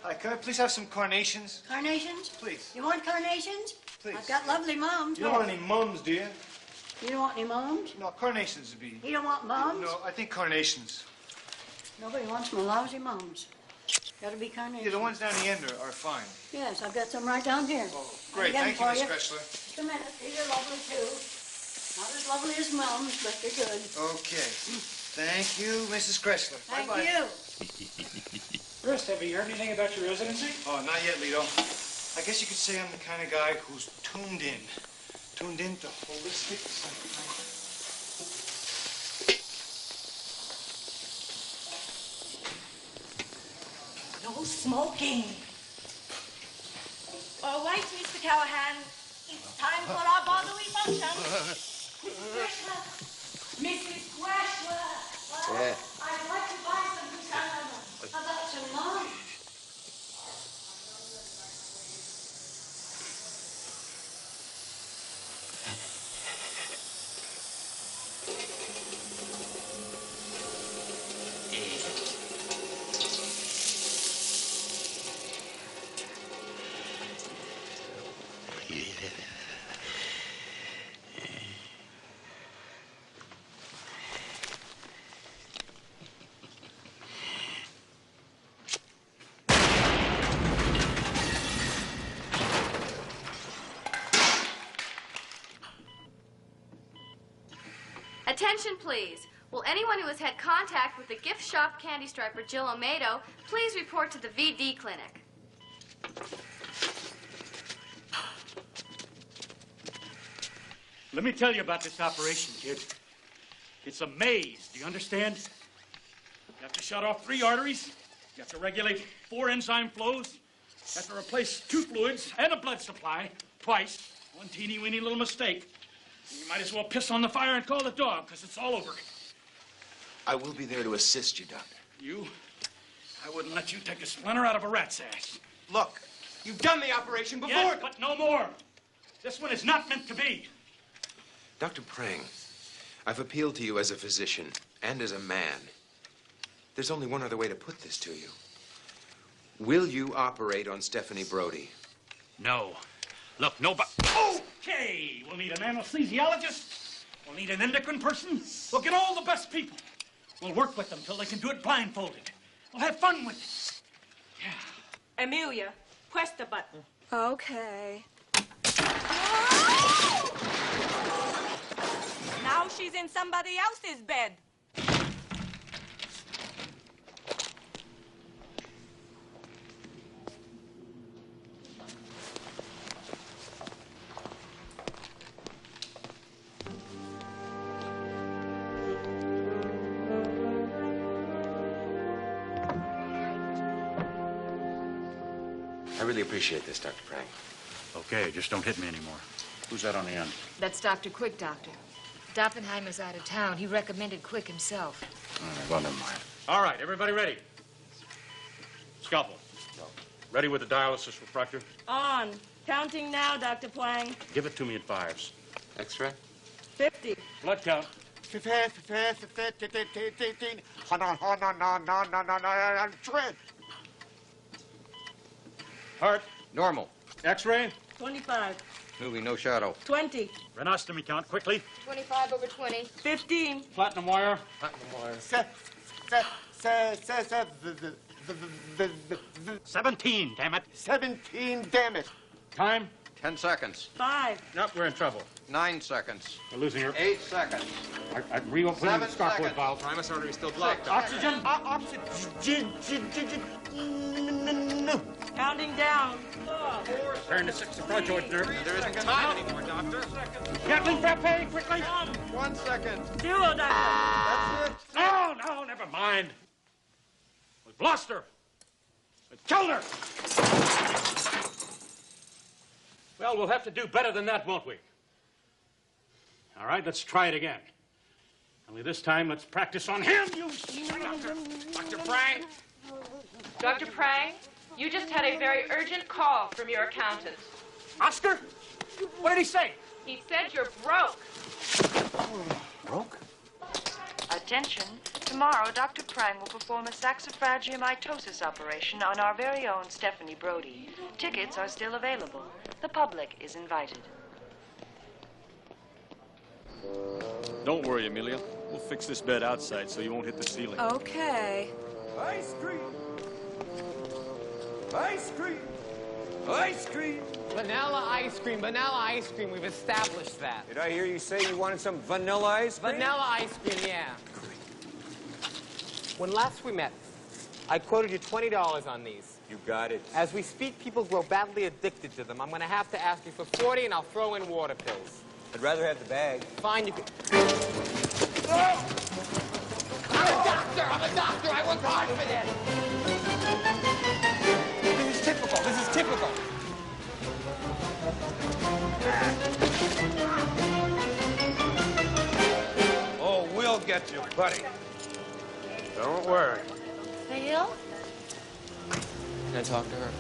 Hi, could I please have some carnations? Carnations? Please. You want carnations? Please. I've got lovely mums. You don't want any mums, do you? You don't want any mums? No, carnations would be. You don't want mums? No, I think carnations. Nobody wants my lousy mums. Gotta be carnations. Yeah, the ones down the end are fine. Yes, I've got some right down here. Oh, great. Thank you, Miss Greshler. Just a minute. These are lovely, too. Not as lovely as mums, but they're good. Okay. Thank you, Mrs. Greshler. Thank Bye-bye. you. Chris, have you heard anything about your residency? Oh, not yet, Lito. I guess you could say I'm the kind of guy who's tuned in. Tuned in to holistic psychology. No smoking. All right, Mr. Callahan. It's time for our bodily function. Mrs. Greshler. Yeah. I'd like to buy some about some mums. Attention, please. Will anyone who has had contact with the gift shop candy striper Jill Omedo please report to the VD clinic? Let me tell you about this operation, kid. It's a maze, do you understand? You have to shut off 3 arteries. You have to regulate 4 enzyme flows. You have to replace 2 fluids and a blood supply twice. One teeny-weeny little mistake. You might as well piss on the fire and call the dog, because it's all over. I will be there to assist you, Doctor. You? I wouldn't let you take a splinter out of a rat's ass. Look, you've done the operation before. Yes, but no more. This one is not meant to be. Dr. Prang, I've appealed to you as a physician and as a man. There's only one other way to put this to you. Will you operate on Stephanie Brody? No. Look, nobody... Okay! We'll need an anesthesiologist. We'll need an endocrine person. We'll get all the best people. We'll work with them till they can do it blindfolded. We'll have fun with it. Yeah. Amelia, press the button. Okay. Now she's in somebody else's bed. I really appreciate this, Dr. Prang. Okay, just don't hit me anymore. Who's that on the end? That's Dr. Quick, Doctor. Doppelheimer's out of town. He recommended Quick himself. All right, well, never mind. All right, everybody ready? Scalpel. Ready with the dialysis refractor? On. Counting now, Dr. Pwang. Give it to me in 5s. X-ray? 50. Blood count. 15. Heart. Normal. X-ray. 25. Moving, no shadow. 20. Renostomy count, quickly. 25 over 20. 15. Platinum wire. Platinum wire. 17, damn it. 17, damn it. Time? 10 seconds. 5. Nope, we're in trouble. 9 seconds. We're losing her. 8 seconds. I reopen the 7 scarf seconds. valve. Thymus artery still blocked. Oxygen? Oxygen. Counting down. 4. Turn to 6 approach order. There isn't time anymore, Doctor. Captain Frappe, quickly. 1 second. 0, Doctor. That's it. No, never mind. We've lost her. We've killed her. Well, we'll have to do better than that, won't we? All right, let's try it again. Only this time, let's practice on him, you doctor. Dr. Prang. Dr. Prang, you just had a very urgent call from your accountant. Oscar? What did he say? He said you're broke. Broke? Attention. Tomorrow, Dr. Prang will perform a saxifragiomitosis operation on our very own Stephanie Brody. Tickets are still available. The public is invited. Don't worry, Amelia. We'll fix this bed outside so you won't hit the ceiling. Okay. Ice cream! Ice cream! Ice cream! Vanilla ice cream, vanilla ice cream. We've established that. Did I hear you say you wanted some vanilla ice cream? Vanilla ice cream, yeah. When last we met, I quoted you $20 on these. You got it. As we speak, people grow badly addicted to them. I'm going to have to ask you for 40, and I'll throw in water pills. I'd rather have the bag. Fine, you can... Oh! I'm a doctor! I work hard for this! This is typical. This is typical. Oh, we'll get you, buddy. Don't worry. Phil? Can I talk to her?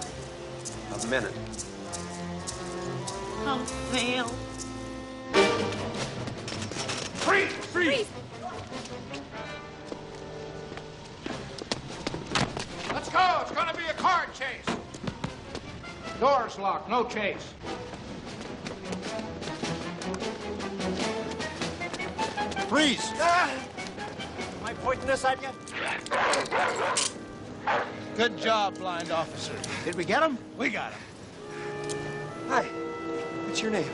A minute. Oh, Phil. Freeze! Freeze! Let's go. It's going to be a car chase. Doors locked. No chase. Freeze! Am I pointing this at you? Good job, blind officer. Did we get him? We got him. Hi. What's your name?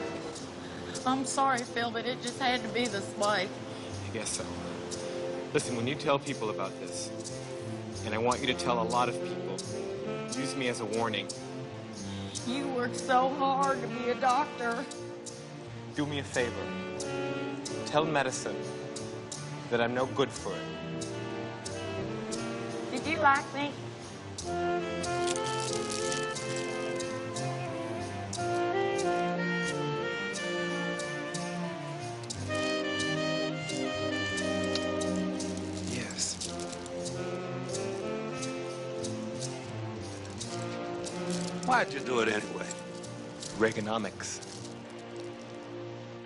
I'm sorry, Phil, but it just had to be this way. I guess so. Listen, when you tell people about this, and I want you to tell a lot of people, use me as a warning. You work so hard to be a doctor. Do me a favor. Tell medicine that I'm no good for it. Did you like me? Yes. Why'd you do it anyway? Reaganomics.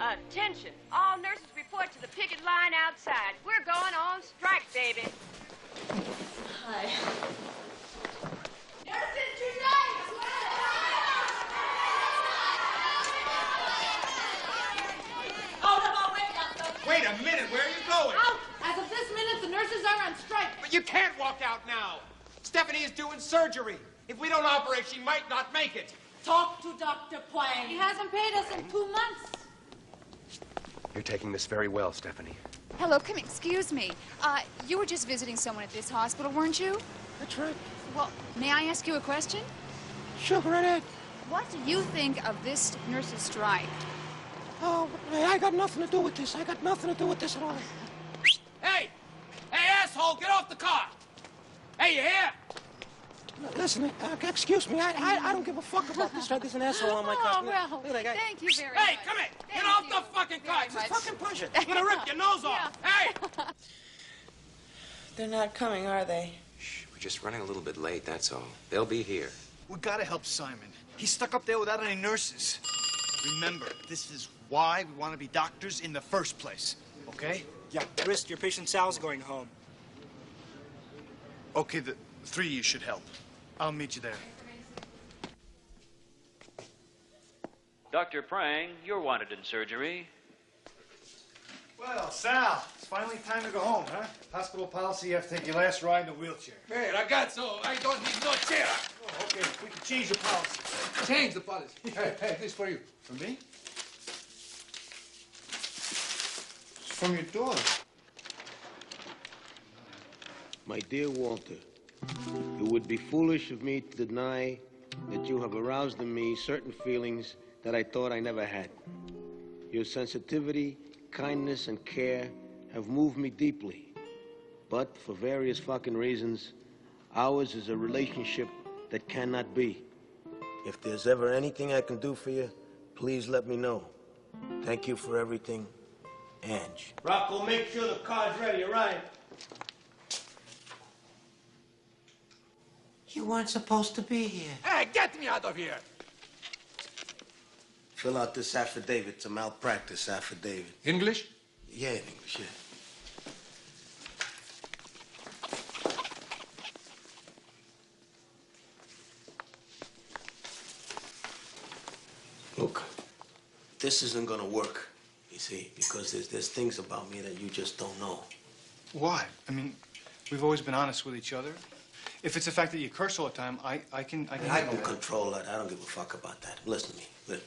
Attention! All nurses report to the picket line outside. We're going on strike, baby. Hi. Nurses tonight! Oh, no, wait, doctor. Wait a minute, where are you going? Out! As of this minute, the nurses are on strike. But you can't walk out now. Stephanie is doing surgery. If we don't operate, she might not make it. Talk to Dr. Quang. He hasn't paid us in 2 months. You're taking this very well, Stephanie. Hello, excuse me. You were just visiting someone at this hospital, weren't you? That's right. Well, may I ask you a question? Sure, go right ahead. What do you think of this nurses' strike? Oh, I got nothing to do with this. I got nothing to do with this at all. Hey! Hey, asshole, get off the car! Hey, you here? Listen, excuse me. I don't give a fuck about this. There's an asshole on my car. Oh, well, Look at that guy. thank you very Hey, much. come here! Get Thank off you the fucking car! very much. Just fucking push it! I'm gonna rip your nose off! Hey! They're not coming, are they? We're just running a little bit late, that's all. They'll be here. We gotta help Simon. He's stuck up there without any nurses. Remember, this is why we want to be doctors in the first place, okay? Yeah, Grist, your patient Sal's going home. Okay, the three of you should help. I'll meet you there. Dr. Prang, you're wanted in surgery. Well, Sal, it's finally time to go home, huh? Hospital policy, you have to take your last ride in a wheelchair. Hey, ragazzo, I don't need no chair. Oh, okay, we can change the policy. Change the policy. Hey, this for you. For me? It's from your daughter. My dear Walter, it would be foolish of me to deny that you have aroused in me certain feelings that I thought I never had. Your sensitivity, kindness, and care have moved me deeply. But for various fucking reasons, ours is a relationship that cannot be. If there's ever anything I can do for you, please let me know. Thank you for everything, Ange. Rocco, make sure the car's ready, all right? You weren't supposed to be here. Hey, get me out of here! Fill out this affidavit. It's a malpractice affidavit. English? Yeah, in English, yeah. Look, this isn't gonna work, you see, because there's things about me that you just don't know. Why? I mean, we've always been honest with each other. If it's the fact that you curse all the time, I can I handle can that. control that. I don't give a fuck about that. Listen to me. Listen.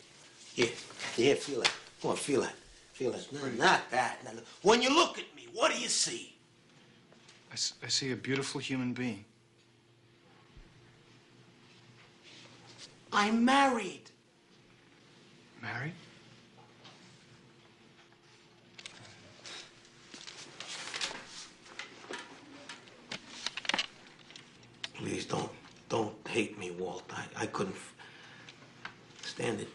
Here, feel that. Go on, feel that. Feel that. No, not that. No, no. When you look at me, what do you see? I see a beautiful human being. I'm married. Married? Please don't hate me, Walt. I couldn't stand it.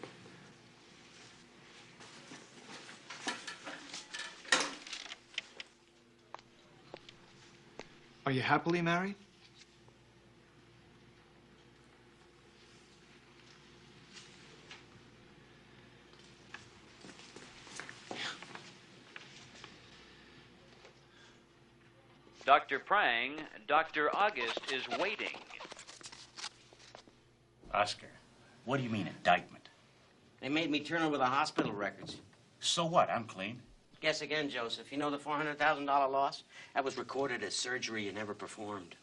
Are you happily married? Dr. Prang, Dr. August is waiting. Oscar, what do you mean, indictment? They made me turn over the hospital records. So what? I'm clean. Guess again, Joseph. You know the $400,000 loss? That was recorded as surgery you never performed.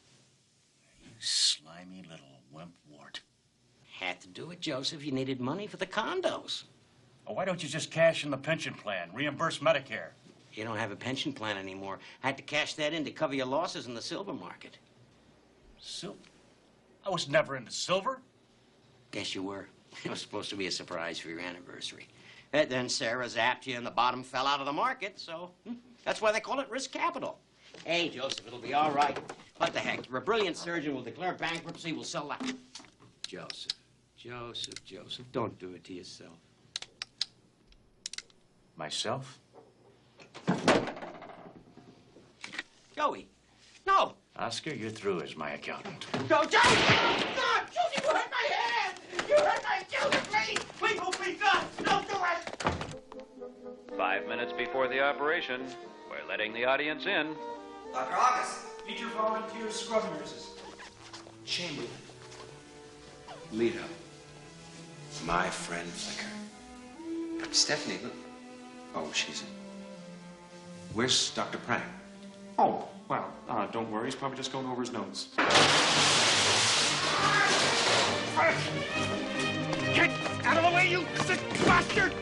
You slimy little wimpwort. Had to do it, Joseph. You needed money for the condos. Well, why don't you just cash in the pension plan, reimburse Medicare? You don't have a pension plan anymore. I had to cash that in to cover your losses in the silver market. Silver? I was never into silver. Guess you were. It was supposed to be a surprise for your anniversary. And then Sarah zapped you and the bottom fell out of the market, so that's why they call it risk capital. Hey, Joseph, it'll be all right. What the heck? A brilliant surgeon will declare bankruptcy, will sell that. Joseph, don't do it to yourself. Myself? Joey, no. Oscar, you're through as my accountant. No, Joey! God, Josie, you hurt my hand! You hurt my children, please! Please, oh, please, God, don't do it! 5 minutes before the operation, we're letting the audience in. Dr. August, meet your volunteer scrub nurses. Chamberlain. Lito. My friend Flicker. Stephanie, look. Oh, she's... Where's Dr. Prang? Oh, well, don't worry. He's probably just going over his notes. Get out of the way, you sick bastard!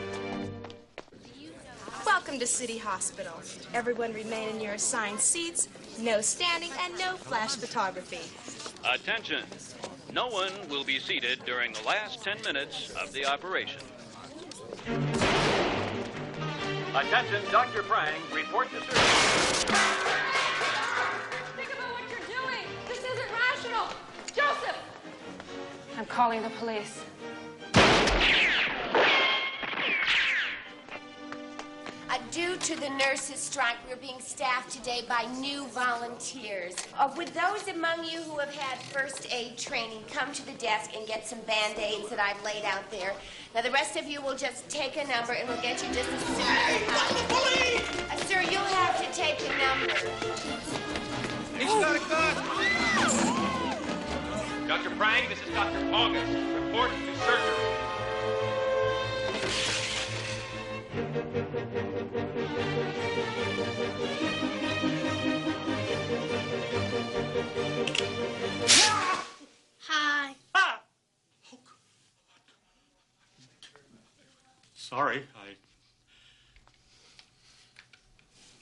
Welcome to City Hospital. Everyone remain in your assigned seats, no standing, and no flash photography. Attention. No one will be seated during the last 10 minutes of the operation. Attention, Dr. Prang, report to surgery. Think about what you're doing. This isn't rational. Joseph! I'm calling the police. Due to the nurses' strike, we're being staffed today by new volunteers. Would those among you who have had first aid training come to the desk and get some Band-Aids that I've laid out there? Now, the rest of you will just take a number and we'll get you just as soon as sir, you'll have to take a number. He's got a gun! Dr. Prang, this is Dr. August. Report to surgery. Hi. Sorry,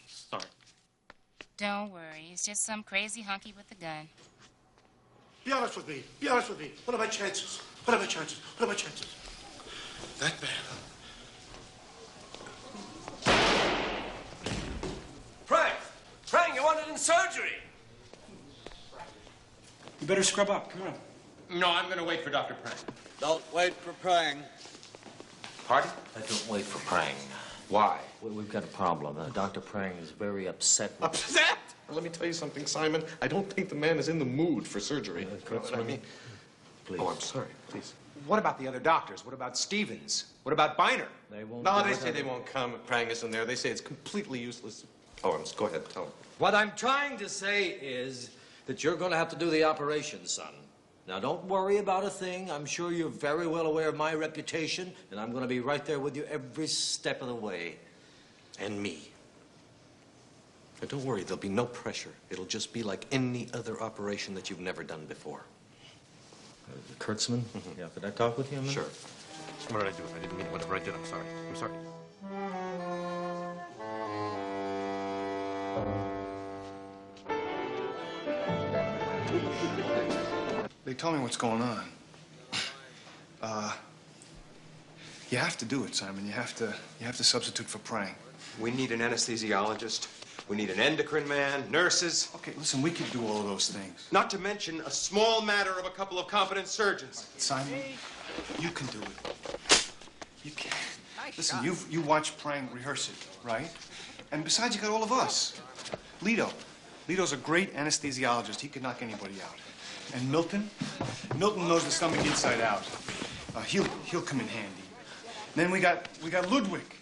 Sorry. Don't worry. It's just some crazy hunky with a gun. Be honest with me. Be honest with me. What are my chances? What are my chances? What are my chances? That bad. Prang, you wanted in surgery. You better scrub up. Come on. No, I'm going to wait for Dr. Prang. Don't wait for Prang. Pardon? Don't wait for Prang. Why? We've got a problem. Dr. Prang is very upset. Upset? Let me tell you something, Simon. I don't think the man is in the mood for surgery. You know what I mean? Please. Oh, I'm sorry. Please. What about the other doctors? What about Stevens? What about Biner? They won't. No, they say they won't come. Prang isn't there. They say it's completely useless. Oh, go ahead. Tell him. What I'm trying to say is that you're going to have to do the operation, son. Now, don't worry about a thing. I'm sure you're very well aware of my reputation, and I'm going to be right there with you every step of the way. And me. And don't worry, there'll be no pressure. It'll just be like any other operation that you've never done before. Kurtzman? Yeah, could I talk with you a minute? Sure. What did I do? I didn't mean whatever I did. I'm sorry. I'm sorry. They told me what's going on. You have to do it, Simon. You have to substitute for Prang. We need an anesthesiologist. We need an endocrine man, nurses. Okay, listen, we could do all of those things. Not to mention a small matter of a couple of competent surgeons. Simon, you can do it. You can. Listen, you watched Prang rehearse it, right? And besides, you got all of us. Lito's a great anesthesiologist. He could knock anybody out. And Milton knows the stomach inside out. He'll come in handy. And then we got Ludwig.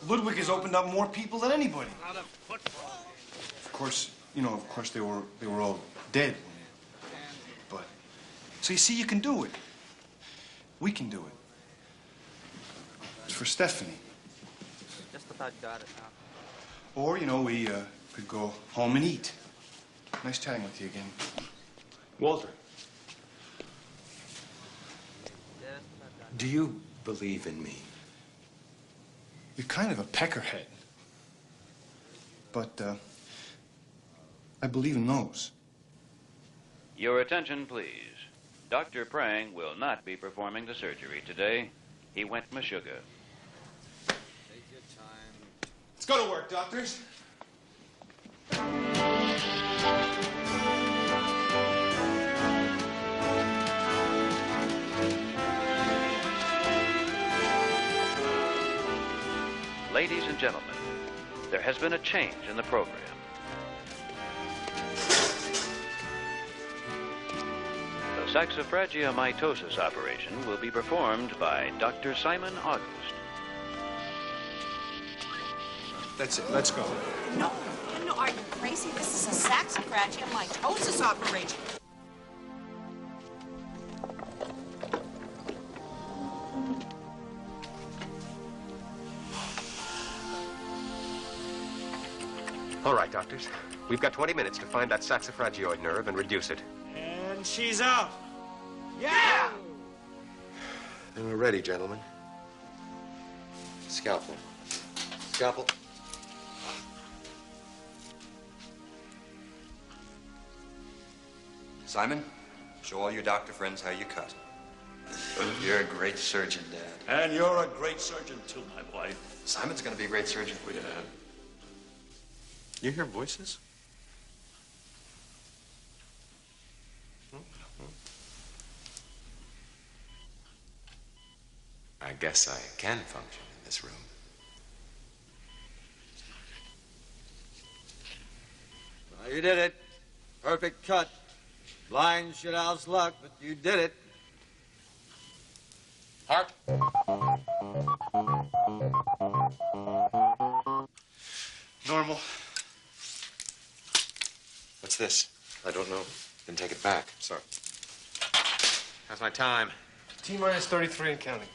Ludwig has opened up more people than anybody. Of course, they were all dead. But so you see, you can do it. We can do it. It's for Stephanie. Just about got it now. Or we could go home and eat. Nice chatting with you again. Walter. Do you believe in me? You're kind of a peckerhead. but I believe in those. Your attention, please. Dr. Prang will not be performing the surgery today. He went Meshuggah. Take your time. Let's go to work, doctors. Ladies and gentlemen, there has been a change in the program. The saxifragiomytosis operation will be performed by Dr. Simon August. That's it. Let's go. No, are you crazy? This is a saxifragiomytosis operation. All right, doctors. We've got 20 minutes to find that saxifragioid nerve and reduce it. And she's out. Yeah! Then we're ready, gentlemen. Scalpel. Scalpel. Simon, show all your doctor friends how you cut. You're a great surgeon, Dad. And you're a great surgeon, too, my wife. Simon's gonna be a great surgeon. Yeah. You hear voices? I guess I can function in this room. Well, you did it. Perfect cut. Blind shit out's luck, but you did it. Hart? Normal. What's this? I don't know. Then take it back. Sorry. How's my time? T-minus 33 and counting.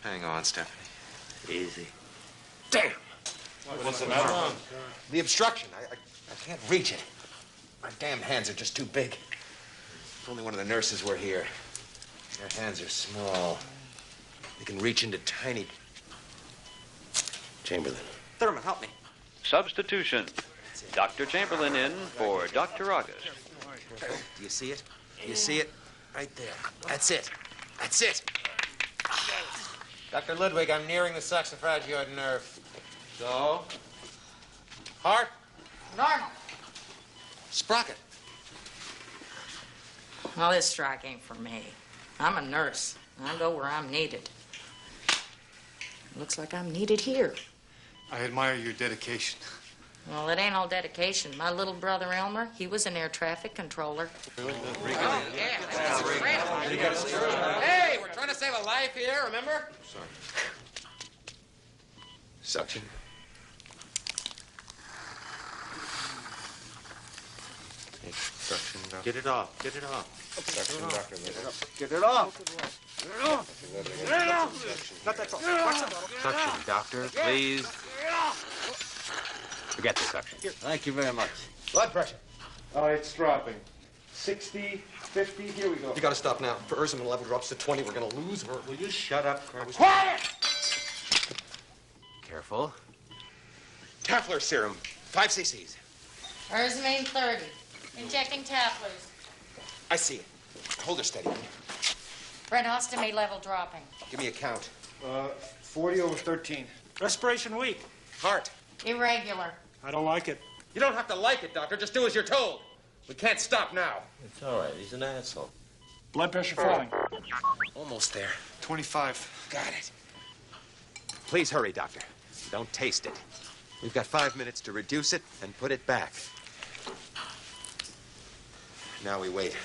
Hang on, Stephanie. Easy. Damn! What's the matter? The obstruction. I can't reach it. My damn hands are just too big. If only one of the nurses were here. Their hands are small. They can reach into tiny... Chamberlain. Thurman, help me. Substitution. Dr. Chamberlain in for Dr. August. Do you see it? Do you see it? Right there. That's it. That's it. Dr. Ludwig, I'm nearing the saxifragioid nerve. So? Heart? Normal. Sprocket. Well, this strike ain't for me. I'm a nurse. I go where I'm needed. Looks like I'm needed here. I admire your dedication. Well, it ain't all dedication. My little brother Elmer, he was an air traffic controller. Hey, we're trying to save a life here, remember? Sorry. Suction. Suction, doctor. Get it off. Get it off. Suction, doctor. Get it off. Not that close. Suction, doctor, please. Forget the suction. Thank you very much. Blood pressure. It's dropping. 60, 50, here we go. You gotta stop now. If Erzaman level drops to 20, we're gonna lose her. Will you shut up, Curtis? Quiet! Careful. Tafler serum, 5 cc's. Erzamine 30. Injecting Taflers. I see it. Hold her steady. Brenostomy level dropping. Give me a count. 40 over 13. Respiration weak. Heart. Irregular. I don't like it. You don't have to like it, doctor. Just do as you're told. We can't stop now. It's all right. He's an asshole. Blood pressure falling. Almost there. 25. Got it. Please hurry, doctor. Don't taste it. We've got 5 minutes to reduce it and put it back. Now we wait.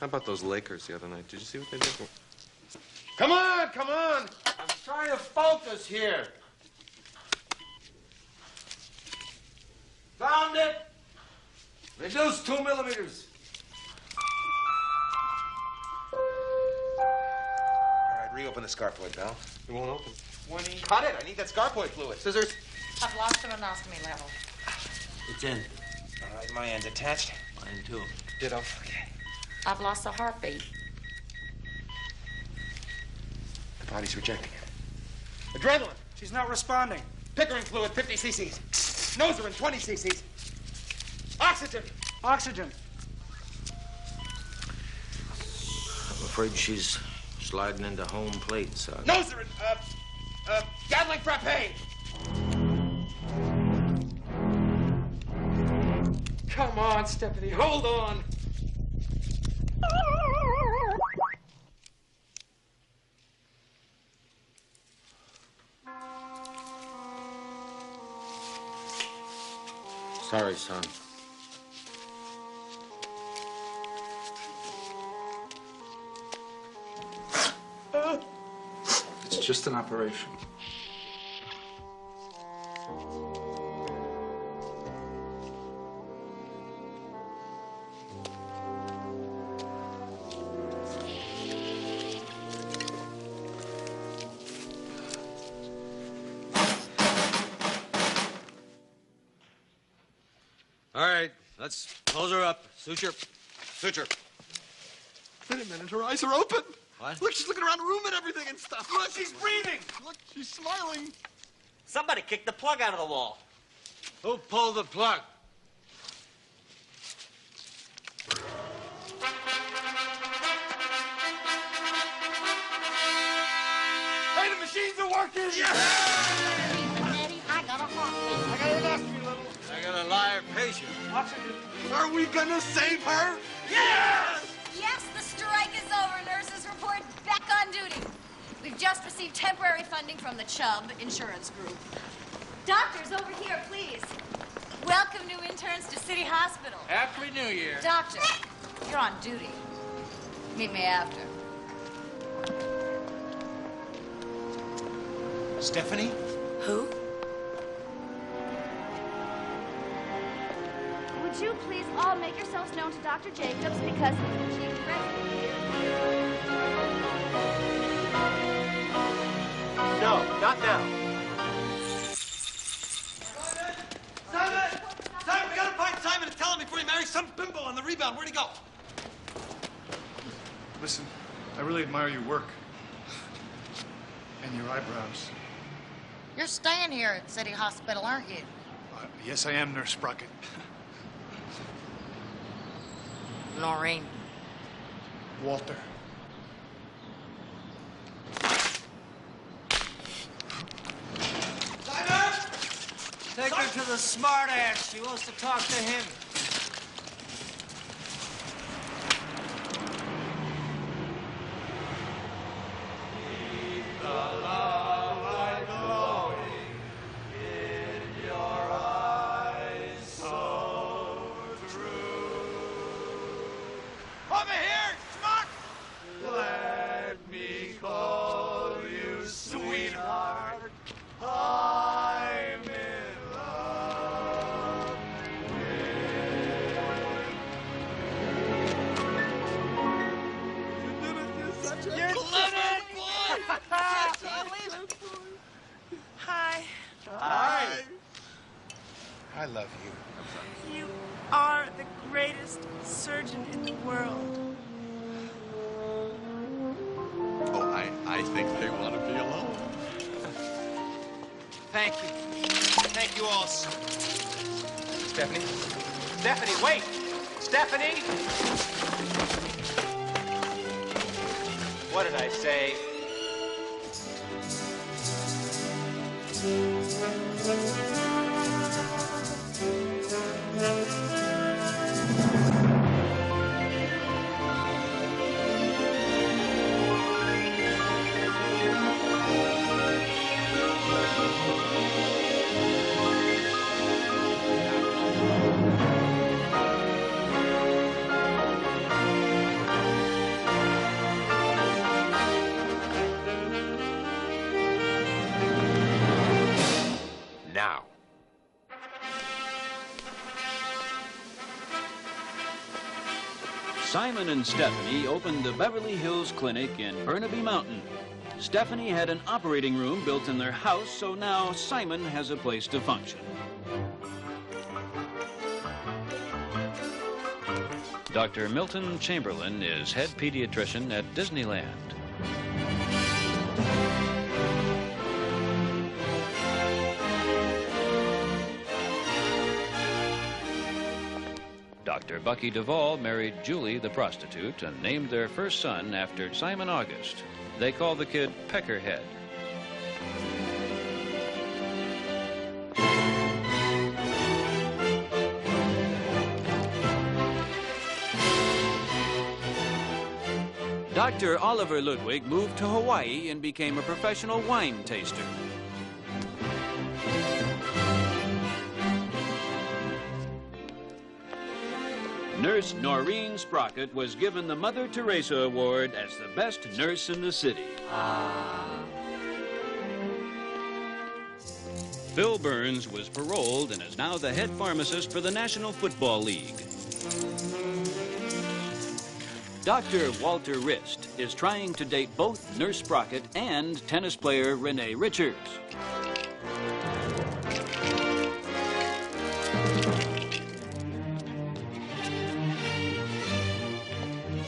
How about those Lakers the other night? Did you see what they did? Come on, come on. I'm trying to focus here. Found it. Reduce 2 millimeters. All right, reopen the scarpoid valve. It won't open. 20. Cut it. I need that scarpoid fluid. Scissors. I've lost the brenostomy level. It's in. All right, my end's attached. Mine too. Ditto. Okay. I've lost the heartbeat. The body's rejecting it. Adrenaline. She's not responding. Pickering fluid, 50 cc's. Noserin, 20 cc's. Oxygen. Oxygen. I'm afraid she's sliding into home plate, son. Noserin, Gatling frappe. Come on, Stephanie, hold on. Sorry, son. It's just an operation. All right, let's close her up. Suture. Suture. Wait a minute, her eyes are open. What? Look, she's looking around the room and everything and stuff. Look, she's breathing. Look, she's smiling. Somebody kicked the plug out of the wall. Who pulled the plug? Hey, the machines are working. Eddie, I got a heartbeat. I got an oxygen level. I got a live patient. Oxygen. Are we gonna save her? Yes! Yes, the strike is over. Nurses report back on duty. We've just received temporary funding from the Chubb Insurance Group. Doctors, over here, please. Welcome new interns to City Hospital. Happy New Year. Doctor, you're on duty. Meet me after. Stephanie? Who? Would you please all make yourselves known to Dr. Jacobs because he's the chief resident here? No, not now. Simon! Simon, we gotta find Simon and tell him before he marries some bimbo on the rebound. Where'd he go? Listen, I really admire your work. And your eyebrows. You're staying here at City Hospital, aren't you? Yes, I am, Nurse Sprocket. Noreen. Walter. Take her to the smart ass. She wants to talk to him. Over here, smart! Let me call you sweetheart. I'm in love with you. You're clever, boy! Hi. Hi. I love you. You are the greatest surgeon in the world. Oh, I think they want to be alone. Thank you. Thank you all. Stephanie? Stephanie, wait! Stephanie! What did I say? Now. Simon and Stephanie opened the Beverly Hills Clinic in Burnaby Mountain. Stephanie had an operating room built in their house, so now Simon has a place to function. Dr. Milton Chamberlain is head pediatrician at Disneyland. Dr. Bucky Duvall married Julie the prostitute and named their first son after Simon August. They called the kid Peckerhead. Dr. Oliver Ludwig moved to Hawaii and became a professional wine taster. Nurse Noreen Sprocket was given the Mother Teresa Award as the best nurse in the city. Phil Burns was paroled and is now the head pharmacist for the National Football League. Dr. Walter Rist is trying to date both Nurse Sprocket and tennis player Renee Richards.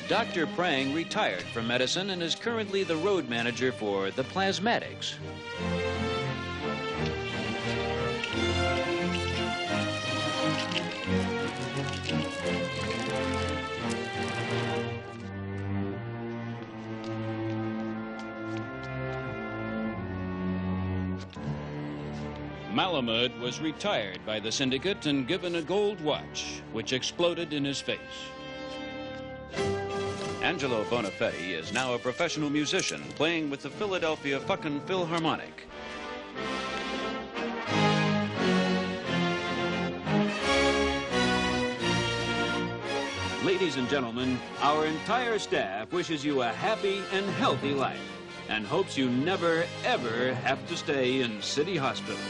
Dr. Prang retired from medicine and is currently the road manager for the Plasmatics. Malamud was retired by the syndicate and given a gold watch, which exploded in his face. Angelo Bonafetti is now a professional musician playing with the Philadelphia Fuckin' Philharmonic. Ladies and gentlemen, our entire staff wishes you a happy and healthy life and hopes you never, ever have to stay in City Hospital.